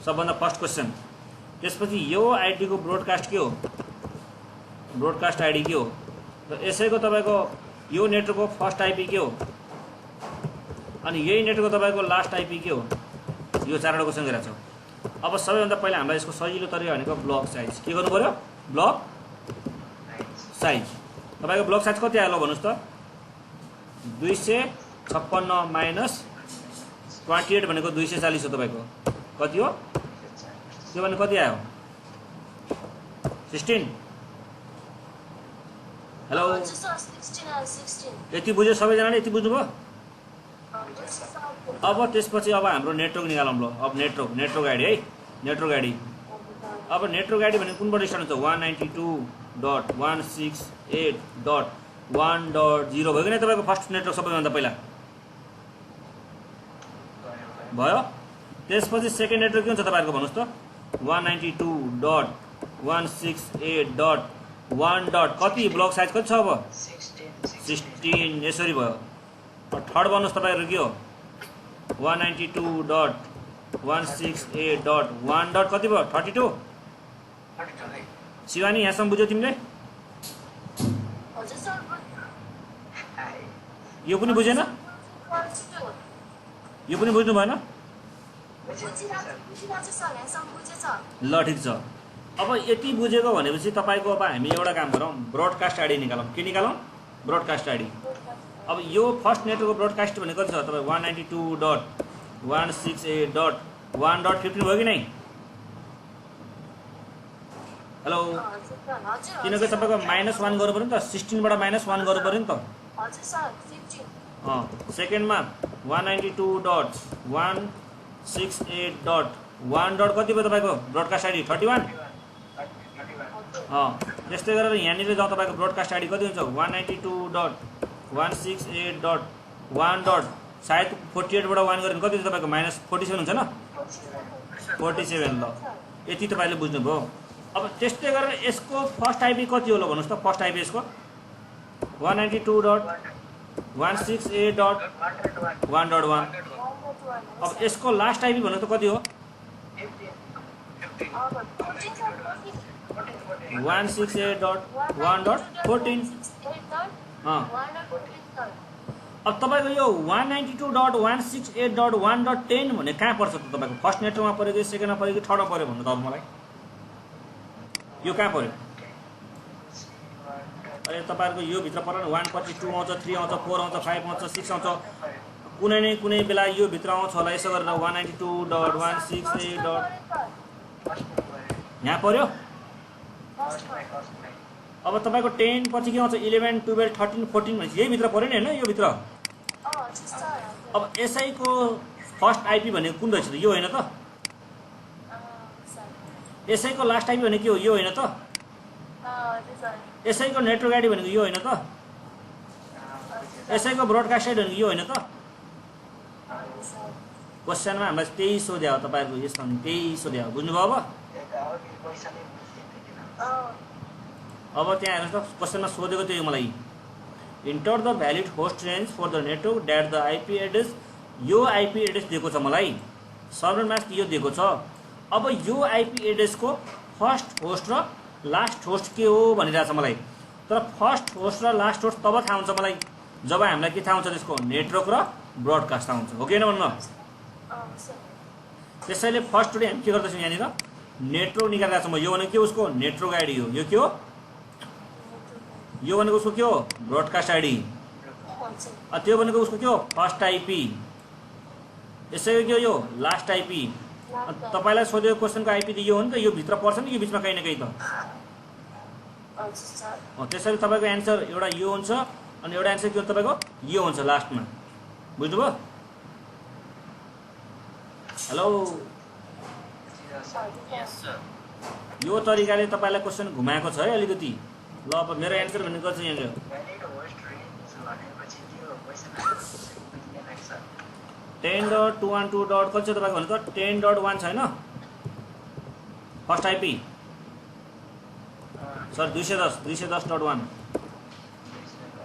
सबभन्दा फर्स्ट क्वेसन। त्यसपछि यो आइडीको ब्रोडकास्ट के हो, ब्रोडकास्ट आइडी के हो, र यसैको तपाईँको यो नेटवर्कको फर्स्ट आइपी के हो, अनि यही नेटवर्कको तपाईँको लास्ट आइपी के हो। यो चारवटा क्वेसन गरेको छ। अब सबैभन्दा पहिला हामीलाई यसको सजिलो तरिका भनेको ब्लक साइज। के गर्नु पर्यो, ब्लक साइज। तपाईँको ब्लक साइज कति आयो ल भन्नुहोस् त। 256 माइनस 28 भनेको 240 हो। तपाईँको कति हो त्यो भने कति आयो, 16। हेलो, यति बुझ्यो सबैजनाले, यति बुझ्नुभयो। अब त्यसपछि अब हाम्रो नेटवर्क निकालौँ ल। अब नेटवर्क आइडी है, नेटवर्क आइडी। अब नेटवर्क आइडी भनेको कुनबाट स्टार्ट हुन्छ, 192.168.1.0 भयो कि नै तपाईँको फर्स्ट नेटवर्क सबैभन्दा पहिला भयो। त्यसपछि सेकेन्ड नेटवर्क के हुन्छ तपाईँहरूको भन्नुहोस् त, 192.168.1. कति ब्लक साइज कति छ अब, 16। यसरी भयो। थर्ड भन्नुहोस् तपाईँहरू के हो, 192.168.1. कति भयो, 32। शिवानी यहाँसम्म बुझ्यौ तिमीले, यो पनि बुझेन, यो पनि बुझ्नु भएन। ल ठिक छ। अब यति बुझेको भनेपछि तपाईँको अब हामी एउटा काम गरौँ, ब्रोडकास्ट आइडी निकालौँ। के निकालौँ, ब्रोडकास्ट आइडी। अब यो फर्स्ट नेटवर्कको ब्रोडकास्ट भनेको कति छ तपाईँ, 192.168.1.15 भयो कि नै। हेलो, किनकि तपाईँको -1 गर्नु पऱ्यो नि त, 16बाट -1 गर्नु पऱ्यो नि त। सेकेन्डमा 192.168.1. कति भयो तपाईँको ब्रोडकास्ट आइडी, 31। त्यस्तै गरेर यहाँनिर जाउँ, तपाईँको ब्रोडकास्ट आइडी कति हुन्छ, 192.168.1. सायद 48बाट 1 गरेर कति हुन्छ तपाईँको, -47 हुन्छ न, 47। ल यति तपाईँले बुझ्नुभयो। अब त्यस्तै गरेर यसको फर्स्ट आइपी कति हो ल भन्नुहोस् त, फर्स्ट आइपी यसको 192.168.1.1. अब यसको लास्ट आइपी भन्नु त कति हो, 168.1.14. अब तपाईँको यो 192.168.1.10 भने कहाँ पर्छ त तपाईँको, फर्स्ट नेटवर्कमा पऱ्यो कि सेकेन्डमा पऱ्यो कि थर्डमा पऱ्यो भन्नु त अब मलाई, यो कहाँ पऱ्यो। अहिले तपाईँहरूको यो भित्र पऱ्यो नि, 1 पछि 2 आउँछ, 3 आउँछ, 4 आउँछ, 5 आउँछ, 6 आउँछ। कुनै न कुनै बेला यो भित्र आउँछ होला। यसो गरेर 192.168. यहाँ पऱ्यो। अब तपाईँको 10 पछि के आउँछ, 11, 12, 13, 14 भनेपछि यही भित्र पऱ्यो नि होइन, यो भित्र। अब यसैको फर्स्ट आइपी भनेको कुन रहेछ त, यो होइन त। यसैको लास्ट आइपी भनेको के हो, यो होइन त। यसैको नेटवर्क आइडी भनेको यो होइन त। यसैको ब्रोडकास्ट आइडी भनेको यो होइन त। क्वेसनमा हामीलाई त्यही सोध्या हो, तपाईँहरूको यसमा त्यही सोध्या हो, बुझ्नुभयो। अब त्यहाँ हेर्नुहोस् त, क्वेसनमा सोधेको थियो मलाई, enter the valid host range for the network that the IP address. यो आइपी एड्रेस दिएको छ मलाई, सर्भर मास्क यो दिएको छ। अब यो आइपी एड्रेसको फर्स्ट होस्ट र लास्ट होस्ट के हो भनिरहेछ मलाई। तर फर्स्ट होस्ट र लास्ट होस्ट तब थाहा हुन्छ मलाई जब हामीलाई के थाहा हुन्छ, त्यसको नेटवर्क र ब्रोडकास्ट थाहा हुन्छ, हो कि होइन भन्नु। त्यसैले फर्स्टले हामी के गर्दैछौँ, यहाँनिर नेटवर्क निकालिरहेको छु म। यो भनेको के, उसको नेटवर्क आइडी हो। यो के हो, यो भनेको उसको के हो, ब्रोडकास्ट आइडी। त्यो भनेको उसको के हो, फर्स्ट आइपी। यसैको के हो, यो लास्ट आइपी। तपाईँलाई सोधेको क्वेसनको आइपी त यो हो नि त, यो भित्र पर्छ नि, यो बिचमा कहीँ न कहीँ त। त्यसैले तपाईँको एन्सर एउटा यो हुन्छ, अनि एउटा एन्सर के हो तपाईँको, यो हुन्छ लास्टमा, बुझ्नुभयो। हेलो, यो तरिकाले तपाईँलाई क्वेसन घुमाएको छ है अलिकति। ल अब मेरो एन्सर भनेको चाहिँ यहाँ 10.212. कति छ तपाईँको भनेको, 10.1 छैन first IP, sir 210.1.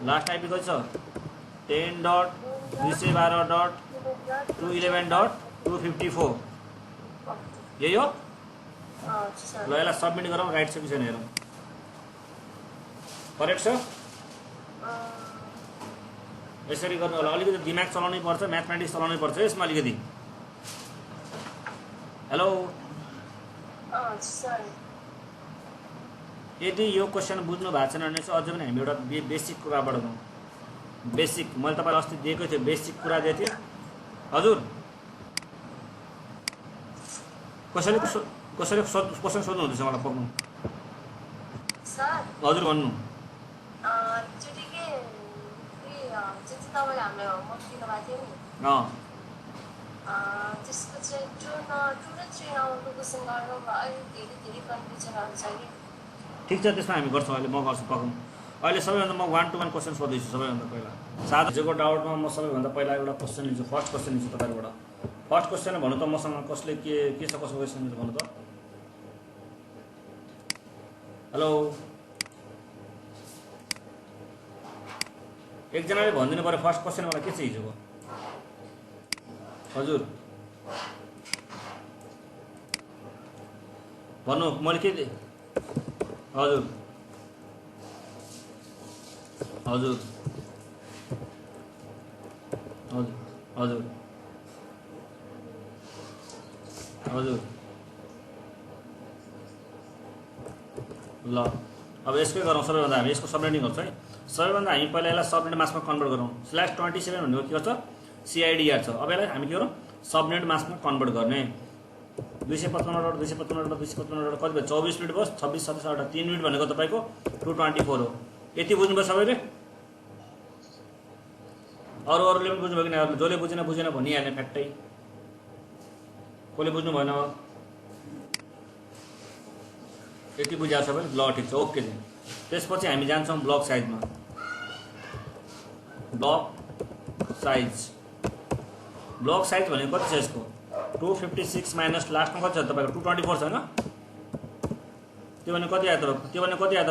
Last IP कति छ, 10.212.211.254. यही हो? हजुर सर। ल यसलाई सबमिट गरौँ, राइट छ कि छैन हेरौँ। करेक्ट छ? यसरी गर्नु होला। अलिकति दिमाग चलाउनै पर्छ, म्याथमेटिक्स चलाउनै पर्छ यसमा अलिकति। हेलो, हजुर सर। यदि यो क्वेसन बुझ्नु भएको छैन भने चाहिँ अझै पनि हामी एउटा बेसिक कुराबाट जाउँ। बेसिक मैले तपाईँलाई अस्ति दिएकै थिएँ, बेसिक कुरा दिएको थिएँ हजुर। कसैले क्वेसन सोध्नुहुँदैछ मलाई पक्नु। सर हजुर भन्नु। एकचोटि के जुन चाहिँ तपाईँले हामीलाई होमवर्क दिनुभएको थियो नि, त्यसको चाहिँ 2 र 3 नम्बरको क्वेसन गर्नु अहिले धेरै कन्फ्युजनहरू छ कि। ठिक छ, त्यसमा हामी गर्छौँ। अहिले म गर्छु पकाउनु। अहिले सबैभन्दा म 1 to 1 क्वेसन सोध्दैछु। सबैभन्दा पहिला साधारणको डाउटमा म सबैभन्दा पहिला एउटा क्वेसन लिन्छु। फर्स्ट क्वेसन लिन्छु तपाईँबाट। फर्स्ट क्वेसन भन्नु त मसँग कसले के छ कसको क्वेसन भन्नु त। हेलो, एकजनाले भनिदिनु पऱ्यो फर्स्ट क्वेसन मलाई के छ हिजोको। हजुर भन्नु, मैले के दिएँ? हजुर हजुर हजुर हजुर हजुर ल अब यसकै गरौँ। सबैभन्दा हामी यसको सबनेटिङ गर्छौँ है। सबैभन्दा हामी पहिला यसलाई सबनेट मासमा कन्भर्ट गरौँ। /27 भनेको के गर्छ? CIDR छ। अब यसलाई हामी के गरौँ? सबनेट मासमा कन्भर्ट गर्ने। 255 255 कति भयो? 24 मिनट भयो। 26 27 3 मिनट भनेको तपाईँको 224 हो। यति बुझ्नुभयो सबैले? अरूले पनि बुझ्नुभयो कि न? जसले बुझेन भनिहाल्ने फ्याक्टै। कसले बुझ्नु भएन? यति बुझाएको सबैले? ल ठिक छ, ओके। त्यसपछि हामी जान्छौँ ब्लक साइजमा। ब्लक साइज भनेको कति छ यसको? 256 माइनस लास्टमा कति छ तपाईँको? 224 छैन? त्यो भने कति आयो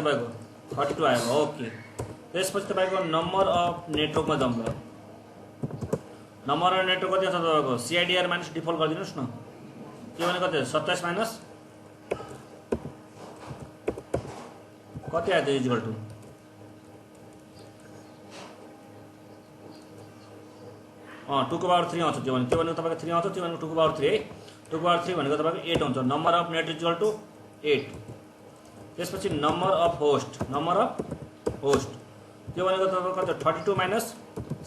तपाईँको? 32 आयो। ओके। त्यसपछि तपाईँको नम्बर अफ नेटवर्कमा जाउँ। ल नम्बर अफ नेटवर्क कति छ तपाईँको? CIDR माइनस डिफल्ट गरिदिनुहोस् न। त्यो भने कति? 27 माइनस कति आयो? इक्वल टु 2 को पावर 3 आउँछ। त्यो भने तपाईँको 3 आउँछ। त्यो भनेको 2 को पावर 3 है। 2 को पावर 3 भनेको तपाईँको 8 आउँछ। Number of net equal to 8। त्यसपछि नम्बर अफ होस्ट त्यो भनेको तपाईँको कति? 32 minus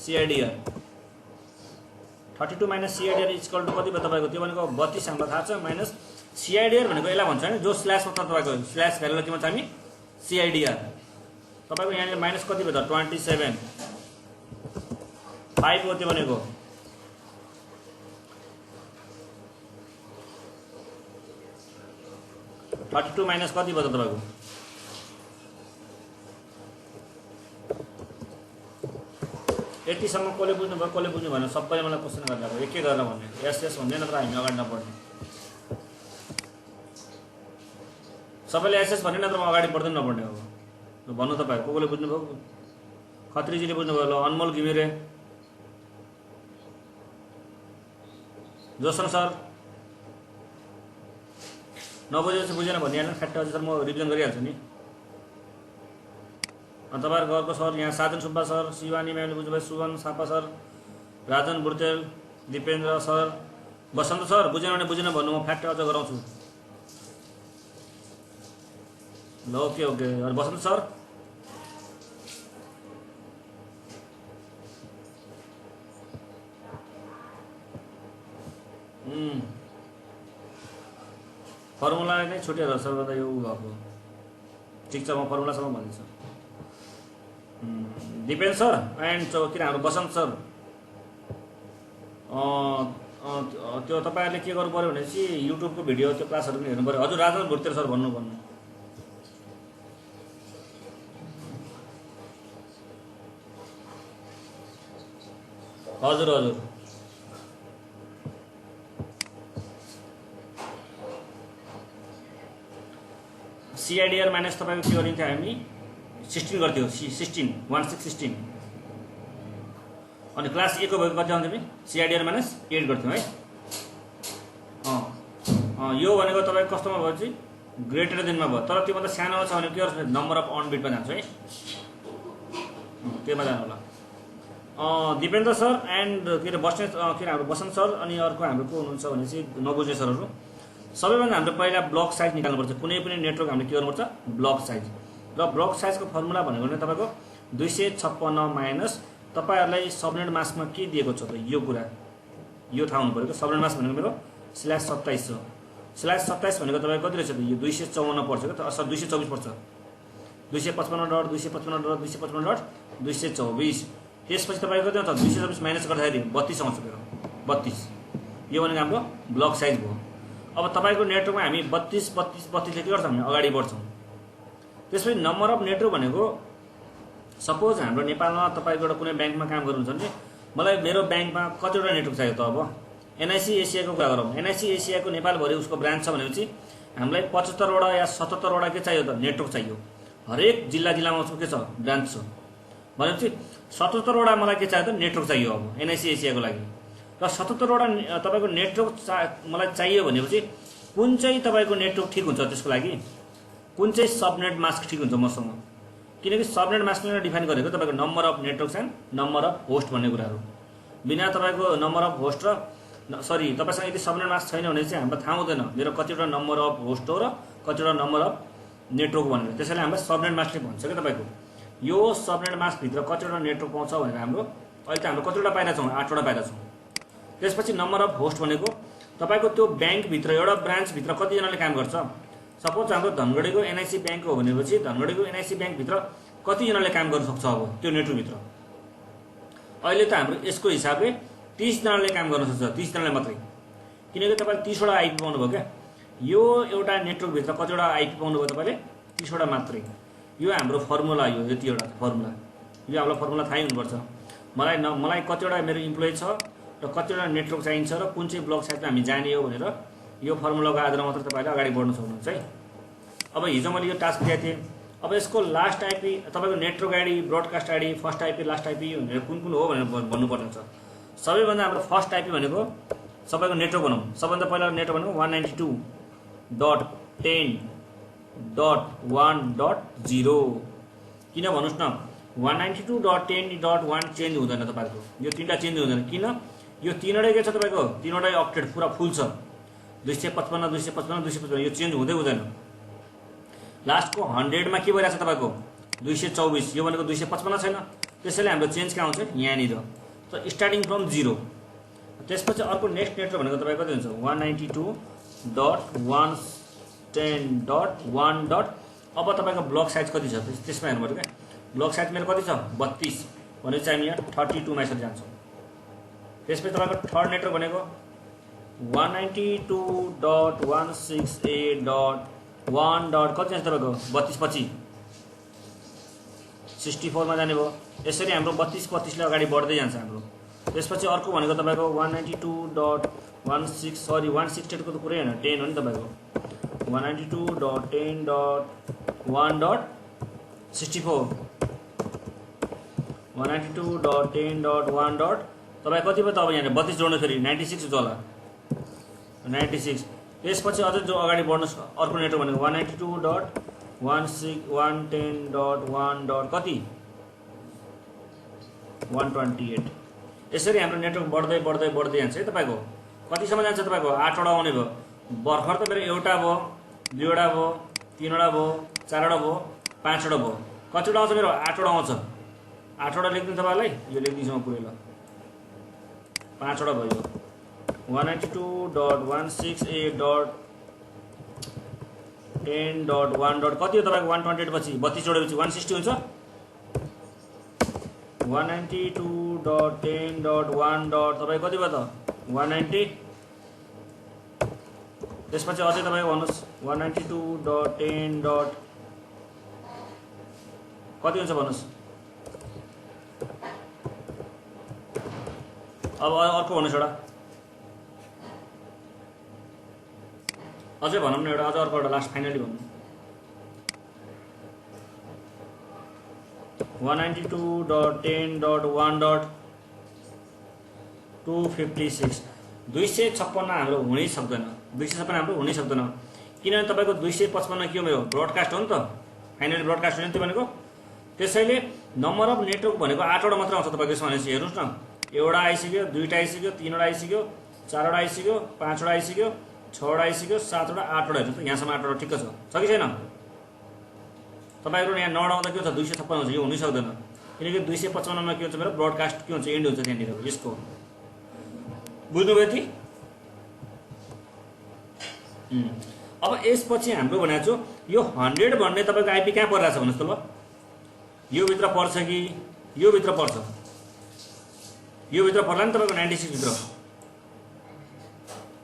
CIDR। 32 minus CIDR equal to कति भयो तपाईँको? त्यो भनेको 32 हामीलाई थाहा छ। माइनस CIDR भनेको यसलाई भन्छ होइन, जो स्ल्यासमा छ तपाईँको। स्ल्यास भ्यालुलाई के भन्छ हामी? CIDR। तपाईँको यहाँनिर माइनस कति भयो त? 27 5 हो। त्यो भनेको 32 माइनस कति भयो त तपाईँको? यतिसम्म कसले बुझ्नुभयो कसले बुझ्नु भएन? सबैले मलाई क्वेसन गरेर अब एक गरेर भन्ने। यस भन्ने, नत्र हामी अगाडि नबढ्ने। सबैले एसएस भन्ने, नत्र म अगाडि बढ्दै नबढ्ने। अब भन्नु तपाईँहरू कसले बुझ्नुभयो? खत्रीजीले बुझ्नुभयो। ल अनमोल घिमिरे, जोसन सर, नबुझेपछि बुझेन भनिहाल्नु ठ्याक्कै। अझै सर म रिभिजन गरिहाल्छु नि। अनि तपाईँहरूको अर्को सर यहाँ साजन सुब्बा सर, शिवानी म्यामले बुझ्नुभयो, सुगन थापा सर, राजन बुर्तेल, दिपेन्द्र सर, बसन्त सर बुझेन भने बुझेन भन्नु, म फ्याक्ट अझ गराउँछु। ल ओके ओके। अरू बसन्त सर, फर्मुला नै छुट्यो सर गर्दा यो भएको। ठिक छ, म फर्मुलासम्म भनिदिन्छु। दिपेन्द्र सर एन्ड किन हाम्रो बसन्त सर, त्यो तपाईँहरूले के गर्नु पऱ्यो भनेपछि युट्युबको भिडियो त्यो क्लासहरू पनि हेर्नु पऱ्यो। हजुर राजन भुर्तेल सर भन्नु। हजुर हजुर CIDR माइनस तपाईँको के गरिन्थ्यो हामी? 16 गर्थ्यो। 16 अनि क्लास A को भएको कति आउँथ्यो? CIDR माइनस 8 गर्थ्यौँ है। यो भनेको तपाईँ कस्तोमा भयो चाहिँ ग्रेटर देनमा भयो, तर त्योभन्दा सानो छ भने के गर्छ, नम्बर अफ अन बिटमा जान्छ है, त्योमा जानु होला। दिपेन्द्र सर एन्ड के अरे बस्ने के अरे हाम्रो बसन्त सर अनि अर्को हाम्रो को हुनुहुन्छ भने चाहिँ नबुझ्ने सरहरू, सबैभन्दा हाम्रो पहिला ब्लक साइज निकाल्नुपर्छ। कुनै पनि नेटवर्क हामीले के गर्नुपर्छ, ब्लक साइज। र ब्लक साइजको फर्मुला भनेको नै तपाईँको 256 माइनस तपाईँहरूलाई सबनेट मासमा के दिएको छ त, यो कुरा यो थाहा हुनु पऱ्यो। सबनेट मास भनेको मेरो /27 हो। /27 भनेको तपाईँको कति रहेछ त, यो 254 पर्छ क्या, सर 224 पर्छ। 255.255.254. त्यसपछि तपाईँको कति आउँछ, 224 माइनस गर्दाखेरि 32 आउँछ मेरो, 32। यो भनेको हाम्रो ब्लक साइज भयो। अब तपाईँको नेटवर्कमा हामी 32 के गर्छौँ, हामी अगाडि बढ्छौँ। त्यसपछि नम्बर अफ नेटवर्क भनेको सपोज हाम्रो नेपालमा तपाईँको एउटा कुनै ब्याङ्कमा काम गर्नुहुन्छ भने मलाई मेरो ब्याङ्कमा कतिवटा नेटवर्क चाहियो त। अब एनआइसी एसियाको कुरा गरौँ, एनआइसी एसियाको नेपालभरि उसको ब्रान्च छ भनेपछि हामीलाई 75वटा या 77वटा के चाहियो त, नेटवर्क चाहियो। हरेक जिल्लामा उसको के छ, ब्रान्च छ भनेपछि 77वटा मलाई के चाहियो त, नेटवर्क चाहियो अब एनआइसी एसियाको लागि। र 77वटा तपाईँको नेटवर्क मलाई चाहियो भनेपछि कुन चाहिँ तपाईँको नेटवर्क ठिक हुन्छ, त्यसको लागि कुन चाहिँ सबनेट मास्क ठिक हुन्छ मसँग, किनकि सबनेट मास्कले डिफाइन गरेको तपाईँको number of networks and number of host भन्ने कुराहरू। बिना तपाईँको नम्बर अफ होस्ट र सरी तपाईँसँग यदि सबनेट मास्क छैन भने चाहिँ हामीलाई थाहा हुँदैन मेरो कतिवटा नम्बर अफ होस्ट हो र कतिवटा नम्बर अफ नेटवर्क भनेर। त्यसैले हामीलाई सबनेट मास्कले भन्छ क्या तपाईँको यो सबनेट मास्कभित्र कतिवटा नेटवर्क पाउँछ भनेर। हाम्रो अहिले त हाम्रो कतिवटा पाइरहेको छौँ, 8वटा पाइरहेको छौँ। त्यसपछि नम्बर अफ होस्ट भनेको तपाईँको त्यो ब्याङ्कभित्र एउटा ब्रान्चभित्र कतिजनाले काम गर्छ। सपोज हाम्रो धनगढीको एनआइसी ब्याङ्क हो भनेपछि धनगढीको एनआइसी ब्याङ्कभित्र कतिजनाले काम गर्न सक्छ अब त्यो नेटवर्कभित्र। अहिले त हाम्रो यसको हिसाबले 30 जनाले काम गर्न सक्छ, 30 जनाले मात्रै, किनकि तपाईँले 30वटा आइपी पाउनुभयो क्या। यो एउटा नेटवर्कभित्र कतिवटा आइपी पाउनुभयो तपाईँले, 30वटा मात्रै। यो हाम्रो फर्मुला, यो यतिवटा फर्मुला, यो हाम्रो फर्मुला थाहै हुनुपर्छ। मलाई कतिवटा मेरो इम्प्लोइ छ र कतिवटा नेटवर्क चाहिन्छ र कुन चाहिँ ब्लक साइजमा हामी जाने हो भनेर यो फर्मुलाको आधारमा मात्र तपाईँले अगाडि बढ्न सक्नुहुन्छ है। अब हिजो मैले यो टास्क दिएको थिएँ। अब यसको लास्ट आइपी तपाईँको network ID, broadcast ID, first IP, last IP भनेर कुन कुन हो भनेर भन्नुपर्ने छ। सबैभन्दा हाम्रो फर्स्ट आइपी भनेको सबैको नेटवर्क भनौँ, सबभन्दा पहिला नेटवर्क भनेको 192.10.1.0। किन भन्नुहोस् न, 192.10.1 चेन्ज हुँदैन तपाईँको, यो 3टा चेन्ज हुँदैन। किन, यो 3वटै के छ तपाईँको, 3वटै अक्टेट पुरा फुल छ, 255 यो चेन्ज हुँदै हुँदैन। लास्टको 100मा के भइरहेको छ तपाईँको 224, यो भनेको 255 छैन। त्यसैले हाम्रो चेन्ज कहाँ हुन्छ, यहाँनिर। त स्टार्टिङ फ्रम 0। त्यसपछि अर्को नेक्स्ट नेटवर्क भनेको तपाईँको कति हुन्छ, 192.110.1. अब तपाईँको ब्लक साइज कति छ त्यसमा हेर्नु पऱ्यो क्या। ब्लक साइज मेरो कति छ, 32 भनेपछि हामी यहाँ 32 मा यसरी जान्छौँ। त्यसपछि तपाईँको थर्ड नेटवर्क भनेको 192.168.1. कति जान्छ तपाईँको 32 पछि 64 मा जाने भयो। यसरी हाम्रो 32 ले अगाडि बढ्दै जान्छ हाम्रो। त्यसपछि अर्को भनेको तपाईँको 192.168 को त कुरै होइन, 10 हो नि तपाईँको। 192.10.1.64 192.10.1. तपाईँ कति भयो त अब यहाँ 32 जोड्नु फेरि 96 हुन्छ होला, 96। त्यसपछि अझै जो अगाडि बढ्नुहोस् अर्को नेटवर्क भनेको 192.110.1. कति 128। यसरी हाम्रो नेटवर्क बढ्दै बढ्दै बढ्दै जान्छ है। तपाईँको कतिसम्म जान्छ, तपाईँको 8वटा आउने भयो। भर्खर त मेरो एउटा भयो, 2वटा भयो, 3वटा भयो, 4वटा भयो, 5वटा भयो। कतिवटा आउँछ मेरो, 8वटा आउँछ। 8वटा लेखिदिनु तपाईँलाई, यो लेखिदिन्छु म पुरै ल। 5वटा भयो, 192.168.10.1. कति हो तपाईँको 128 पछि 32 जोडेपछि 160 हुन्छ। 192.10.1. तपाईँ कति भयो त 190। त्यसपछि अझै तपाईँको भन्नुहोस् 192.10. कति हुन्छ भन्नुहोस्। अब अर्को भन्नुहोस् एउटा, अझै भनौँ न एउटा, अझ अर्को एउटा लास्ट फाइनली भन्नु। 192.10.1.256. 256 हाम्रो हुनै सक्दैन। 256 हाम्रो हुनै सक्दैन, किनभने तपाईँको 255 के हो मेरो ब्रोडकास्ट हो नि त, फाइनली ब्रोडकास्ट हो नि त्यो भनेको। त्यसैले नम्बर अफ नेटवर्क भनेको 8वटा मात्र आउँछ तपाईँको यसमा। भनेपछि हेर्नुहोस् न, एउटा आइसक्यो, दुईवटा आइसक्यो, तीनवटा आइसक्यो, चारवटा आइसक्यो, पाँचवटा आइसक्यो, छवटा आइसक्यो, सातवटा, आठवटा। हेर्नुहोस् त यहाँसम्म 8वटा ठिक्क छ कि छैन? तपाईँहरू यहाँ 9 आउँदा के हुन्छ 256 हुन्छ, यो हुनै सक्दैन, किनकि 255 मा के हुन्छ मेरो ब्रोडकास्ट के हुन्छ एन्ड हुन्छ त्यहाँनिर यसको। बुझ्नुभयो यति? अब यसपछि हाम्रो भनेको छु यो 100 भन्ने तपाईँको आइपी कहाँ परिरहेछ भन्नुहोस् त ल? यो भित्र पर्छ कि यो भित्र पर्छ? यो भित्र पर्ला नि तपाईँको 96 भित्र।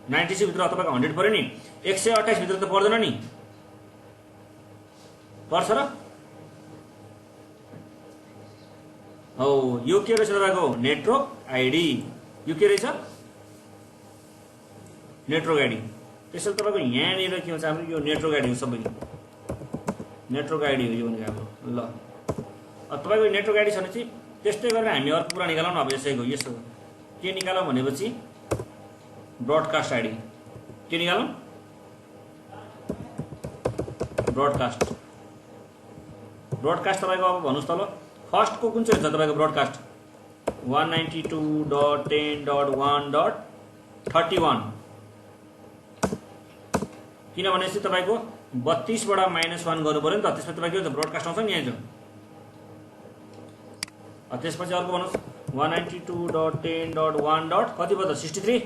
96 भित्र तपाईँको 100 पर्यो नि, 128 भित्र त पर्दैन नि, पर्छ र? हो, यो के रहेछ तपाईँको नेटवर्क आइडी, यो के रहेछ नेटवर्क आइडी। त्यसैले तपाईँको यहाँनिर के हुन्छ हाम्रो यो नेटवर्क आइडी हो, सबै नेटवर्क आइडी हो यो भनेको हाम्रो। ल अब तपाईँको नेटवर्क आइडी छ भने चाहिँ त्यस्तै गरेर हामी अर्को कुरा निकालौँ न। अब यसैको यसो के निकालौँ भनेपछि ब्रोडकास्ट आइडी के निकालौँ? ब्रोडकास्ट तपाईँको अब भन्नुहोस् त ल, फर्स्टको कुन चाहिँ हुन्छ तपाईँको ब्रोडकास्ट? 192.10.1.31, किनभने चाहिँ तपाईँको 32 बाट -1 गर्नु पऱ्यो नि त, त्यसपछि तपाईँको के हुन्छ ब्रोडकास्ट आउँछ नि यहाँ। त्यसपछि अर्को भन्नुहोस् 192.10.1. कति भयो त 63।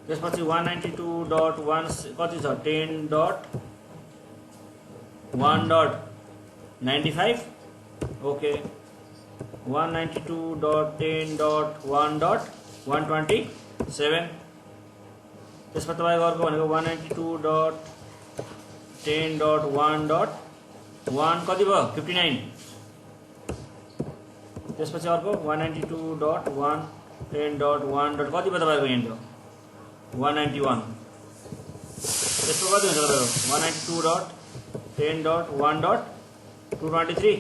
त्यसपछि 192.1 कति छ 10.1.95। ओके 192.10.1.127। त्यसपछि तपाईँको अर्को भनेको 192.10.1.1 कति भयो 59। त्यसपछि अर्को 192.10.1. कति भयो तपाईँको यहाँनिर 191। त्यसको कति हुन्छ तपाईँको 192.10.1.223।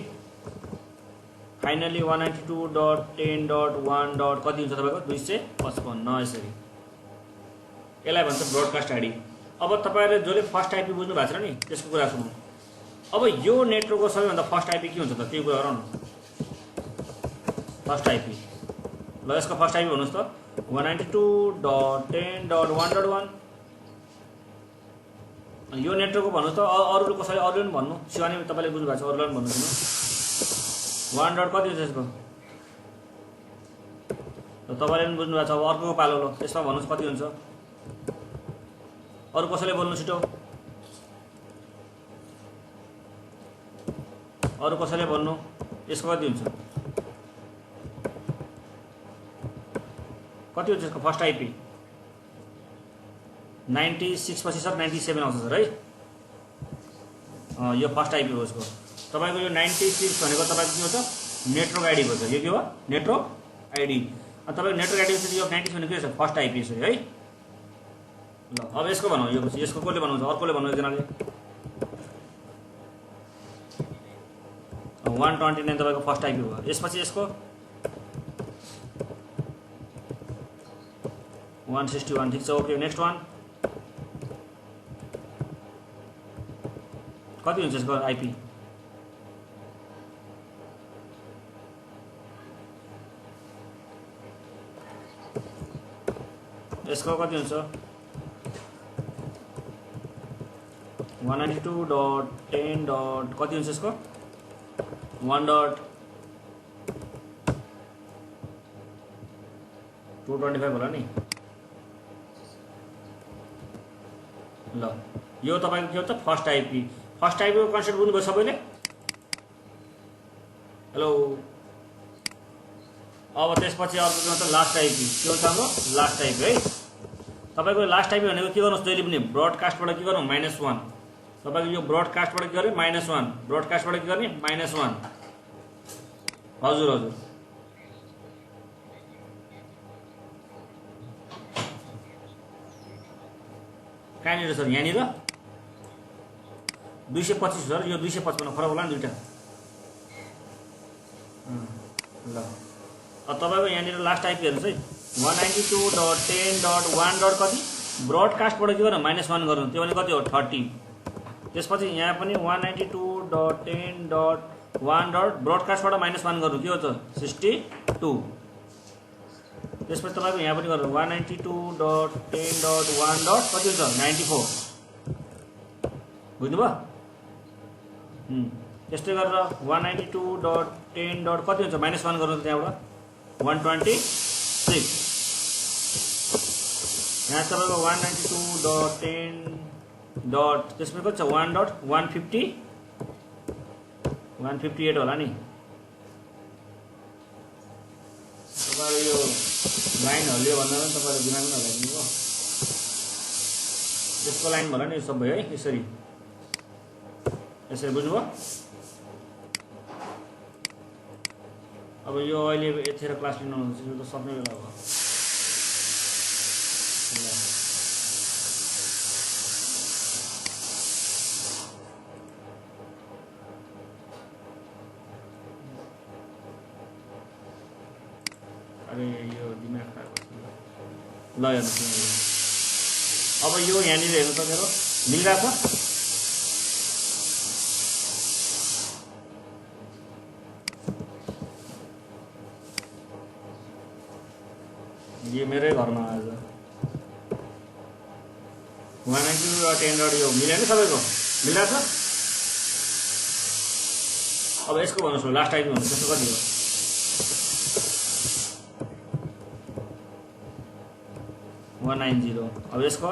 फाइनली 192.10.1. कति हुन्छ तपाईँको 255। यसरी यसलाई भन्छ ब्रोडकास्ट आइडी। अब तपाईँहरूले जसले फर्स्ट आइपी बुझ्नु भएको छ नि त्यसको कुरा सुनौँ। अब यो नेटवर्कको सबैभन्दा फर्स्ट आइपी के हुन्छ त त्यो कुरा गरौँ न। फर्स्ट आइपी, ल यसको फर्स्ट आइपी भन्नुहोस् त 192.10.1.1। यो नेटवर्कको भन्नुहोस् त, अरूले कसैले अरूले पनि भन्नु, शिवानी तपाईँले बुझ्नु भएको छ अरूलाई पनि भन्नु दिनु। 1 डट कति हुन्छ यसको तपाईँले पनि बुझ्नु भएको छ। अब अर्को पालो ल त्यसमा भन्नुहोस् कति हुन्छ, अरू कसैले बोल्नु छिटो, अरू कसैले भन्नु यसको कति हुन्छ, कति हुन्छ यसको फर्स्ट आइपी 96 पछि सर 97 आउँछ सर है। यो फर्स्ट आइपी हो यसको। तपाईँको यो 96 भनेको तपाईँको के हुन्छ नेटवर्क आइडी भन्छ। यो के हो नेटवर्क आइडी। तपाईँको नेटवर्क आइडी चाहिँ यो 96 भनेको के छ फर्स्ट आइपी है। ल अब यसको भनौँ, यो यसको कसले बनाउँछ, अर्कोले भन्नु एकजनाले 129 तपाईँको फर्स्ट आइपी हो। यसपछि यसको 161 ठिक छ। ओके नेक्स्ट वान कति हुन्छ यसको आइपी, यसको कति हुन्छ 192.10. कति हुन्छ यसको 1.225 होला नि। ल यो तपाईँको के हुन्छ फर्स्ट आइपी। फर्स्ट आइपीको कन्सेप्ट बुझ्नुभयो सबैले। हेलो अब त्यसपछि अर्को के हुन्छ लास्ट आइपी। के हुन्छ हाम्रो लास्ट आइपी है। तपाईँको लास्ट आइपी भनेको के गर्नुहोस् जहिले पनि ब्रोडकास्टबाट के गर्नु -1। तपाईँको यो ब्रोडकास्टबाट के गर्ने -1, ब्रोडकास्टबाट के गर्ने -1। हजुर हजुर कहाँनिर सर यहाँनिर 225 सर, यो 255 फरक होला नि दुईवटा। ल अब तपाईँको यहाँनिर लास्ट आइपी हेर्नुहोस् है 192.10.1 डट कति ब्रोडकास्टबाट के गर्नु -1 गर्नु, त्यो भने कति हो 30। त्यसपछि यहाँ पनि 192.10.1 डट ब्रोडकास्टबाट -1 गर्नु के हो त 62। त्यसपछि तपाईँको यहाँ पनि गर्नु 192.10.1 डट कति हुन्छ 94। बुझ्नुभयो? त्यस्तै गरेर 192.10 डट कति हुन्छ -1 गर्नु त्यहाँबाट 126। यहाँ तपाईँको 192.10 डट त्यसमा कति छ 1 डट 158 होला नि। तपाईँहरू यो लाइन हल्यो भन्दा पनि तपाईँहरू दिमाग नलाग्नु हो, त्यसको लाइन होला नि सबै है, यसरी यसरी बुझ्नुभयो? अब यो अहिले यतिखेर क्लास लिनु हुन्छ यो त सक्ने बेला हो। अरे यो दिमाग खराब ल हेर्नुहोस्, अब यो यहाँनिर हेर्नु त मेरो मिलिरहेको छ। यो मेरै घरमा आज 192.10 यो मिल्यो नि सबैको मिलिरहेको छ। अब यसको भन्नुहोस् न लास्ट टाइम भन्नुहोस् त्यसको कति हो? 190। अब यसको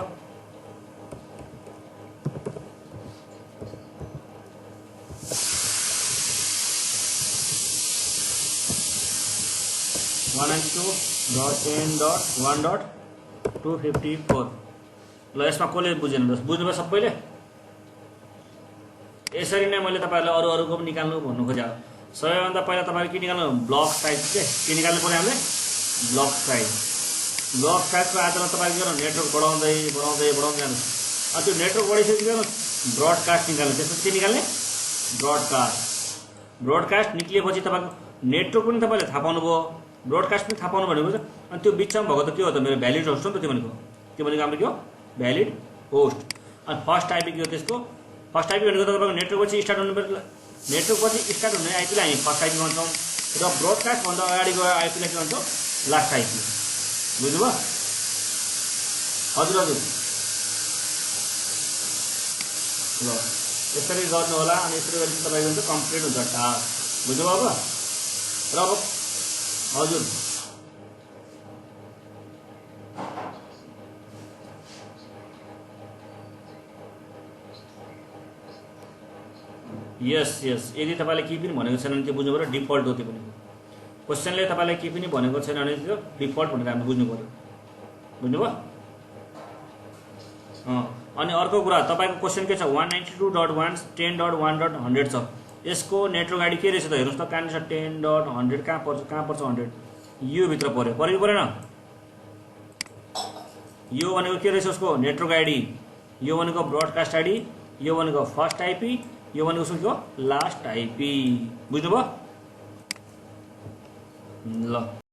192.10.1.254। ल यसमा कसले बुझेन बुझ्नुभयो सबैले? यसरी नै मैले तपाईँहरूलाई अरूको पनि निकाल्नु भन्नु खोजेँ। सबैभन्दा पहिला तपाईँले के निकाल्नु ब्लक साइज के निकाल्नु पऱ्यो हामीले ब्लक साइज। ब्लक साइजको आधारमा तपाईँले के गर्नु नेटवर्क बढाउँदै बढाउँदै बढाउँदै जानुहोस्। अनि त्यो नेटवर्क बढाइसकेपछि के गर्नु ब्रोडकास्ट निकाल्नु। त्यसपछि के निकाल्ने ब्रोडकास्ट। ब्रोडकास्ट निक्लिएपछि तपाईँको नेटवर्क पनि तपाईँले थाहा पाउनुभयो, ब्रोडकास्ट पनि थाहा पाउनु भनेको छ। अनि त्यो बिचमा भएको त के हो त मेरो भ्यालिड होस्ट हो नि त। त्यो भनेको हाम्रो के हो भ्यालिड होस्ट। अनि फर्स्ट आइपी के हो त्यसको फर्स्ट आइपी भनेको त तपाईँको नेटवर्कपछि स्टार्ट हुनु पर्यो। नेटवर्कपछि स्टार्ट हुने आइपीलाई हामी फर्स्ट आइपी भन्छौँ र ब्रोडकास्टभन्दा अगाडिको आइपीलाई के भन्छौँ लास्ट आइपी। बुझ्नुभयो? हजुर हजुर ल यसरी गर्नु होला। अनि यसरी गरेपछि तपाईँको हुन्छ कम्प्लिट हुन्छ टास्क। बुझ्नुभयो? अब र अब हजुर यस यस यदि तपाईँले केही पनि भनेको छैन भने त्यो बुझ्नु पऱ्यो डिफल्ट हो। त्यो पनि क्वेसनले तपाईँलाई केही पनि भनेको छैन भने त्यो डिफल्ट भनेर हामीले बुझ्नु पऱ्यो। बुझ्नुभयो? अनि अर्को कुरा तपाईँको क्वेसन के छ 192.110.1.100 छ। यसको नेटवर्क आइडी के रहेछ त हेर्नुहोस् त कहाँ छ 10.100 कहाँ पर्छ 100 यो भित्र पर्यो कि परेन? यो भनेको के रहेछ उसको नेटवर्क आइडी, यो भनेको ब्रोडकास्ट आइडी, यो भनेको फर्स्ट आइपी, यो भनेको उसको के हो लास्ट आइपी। बुझ्नुभयो? ल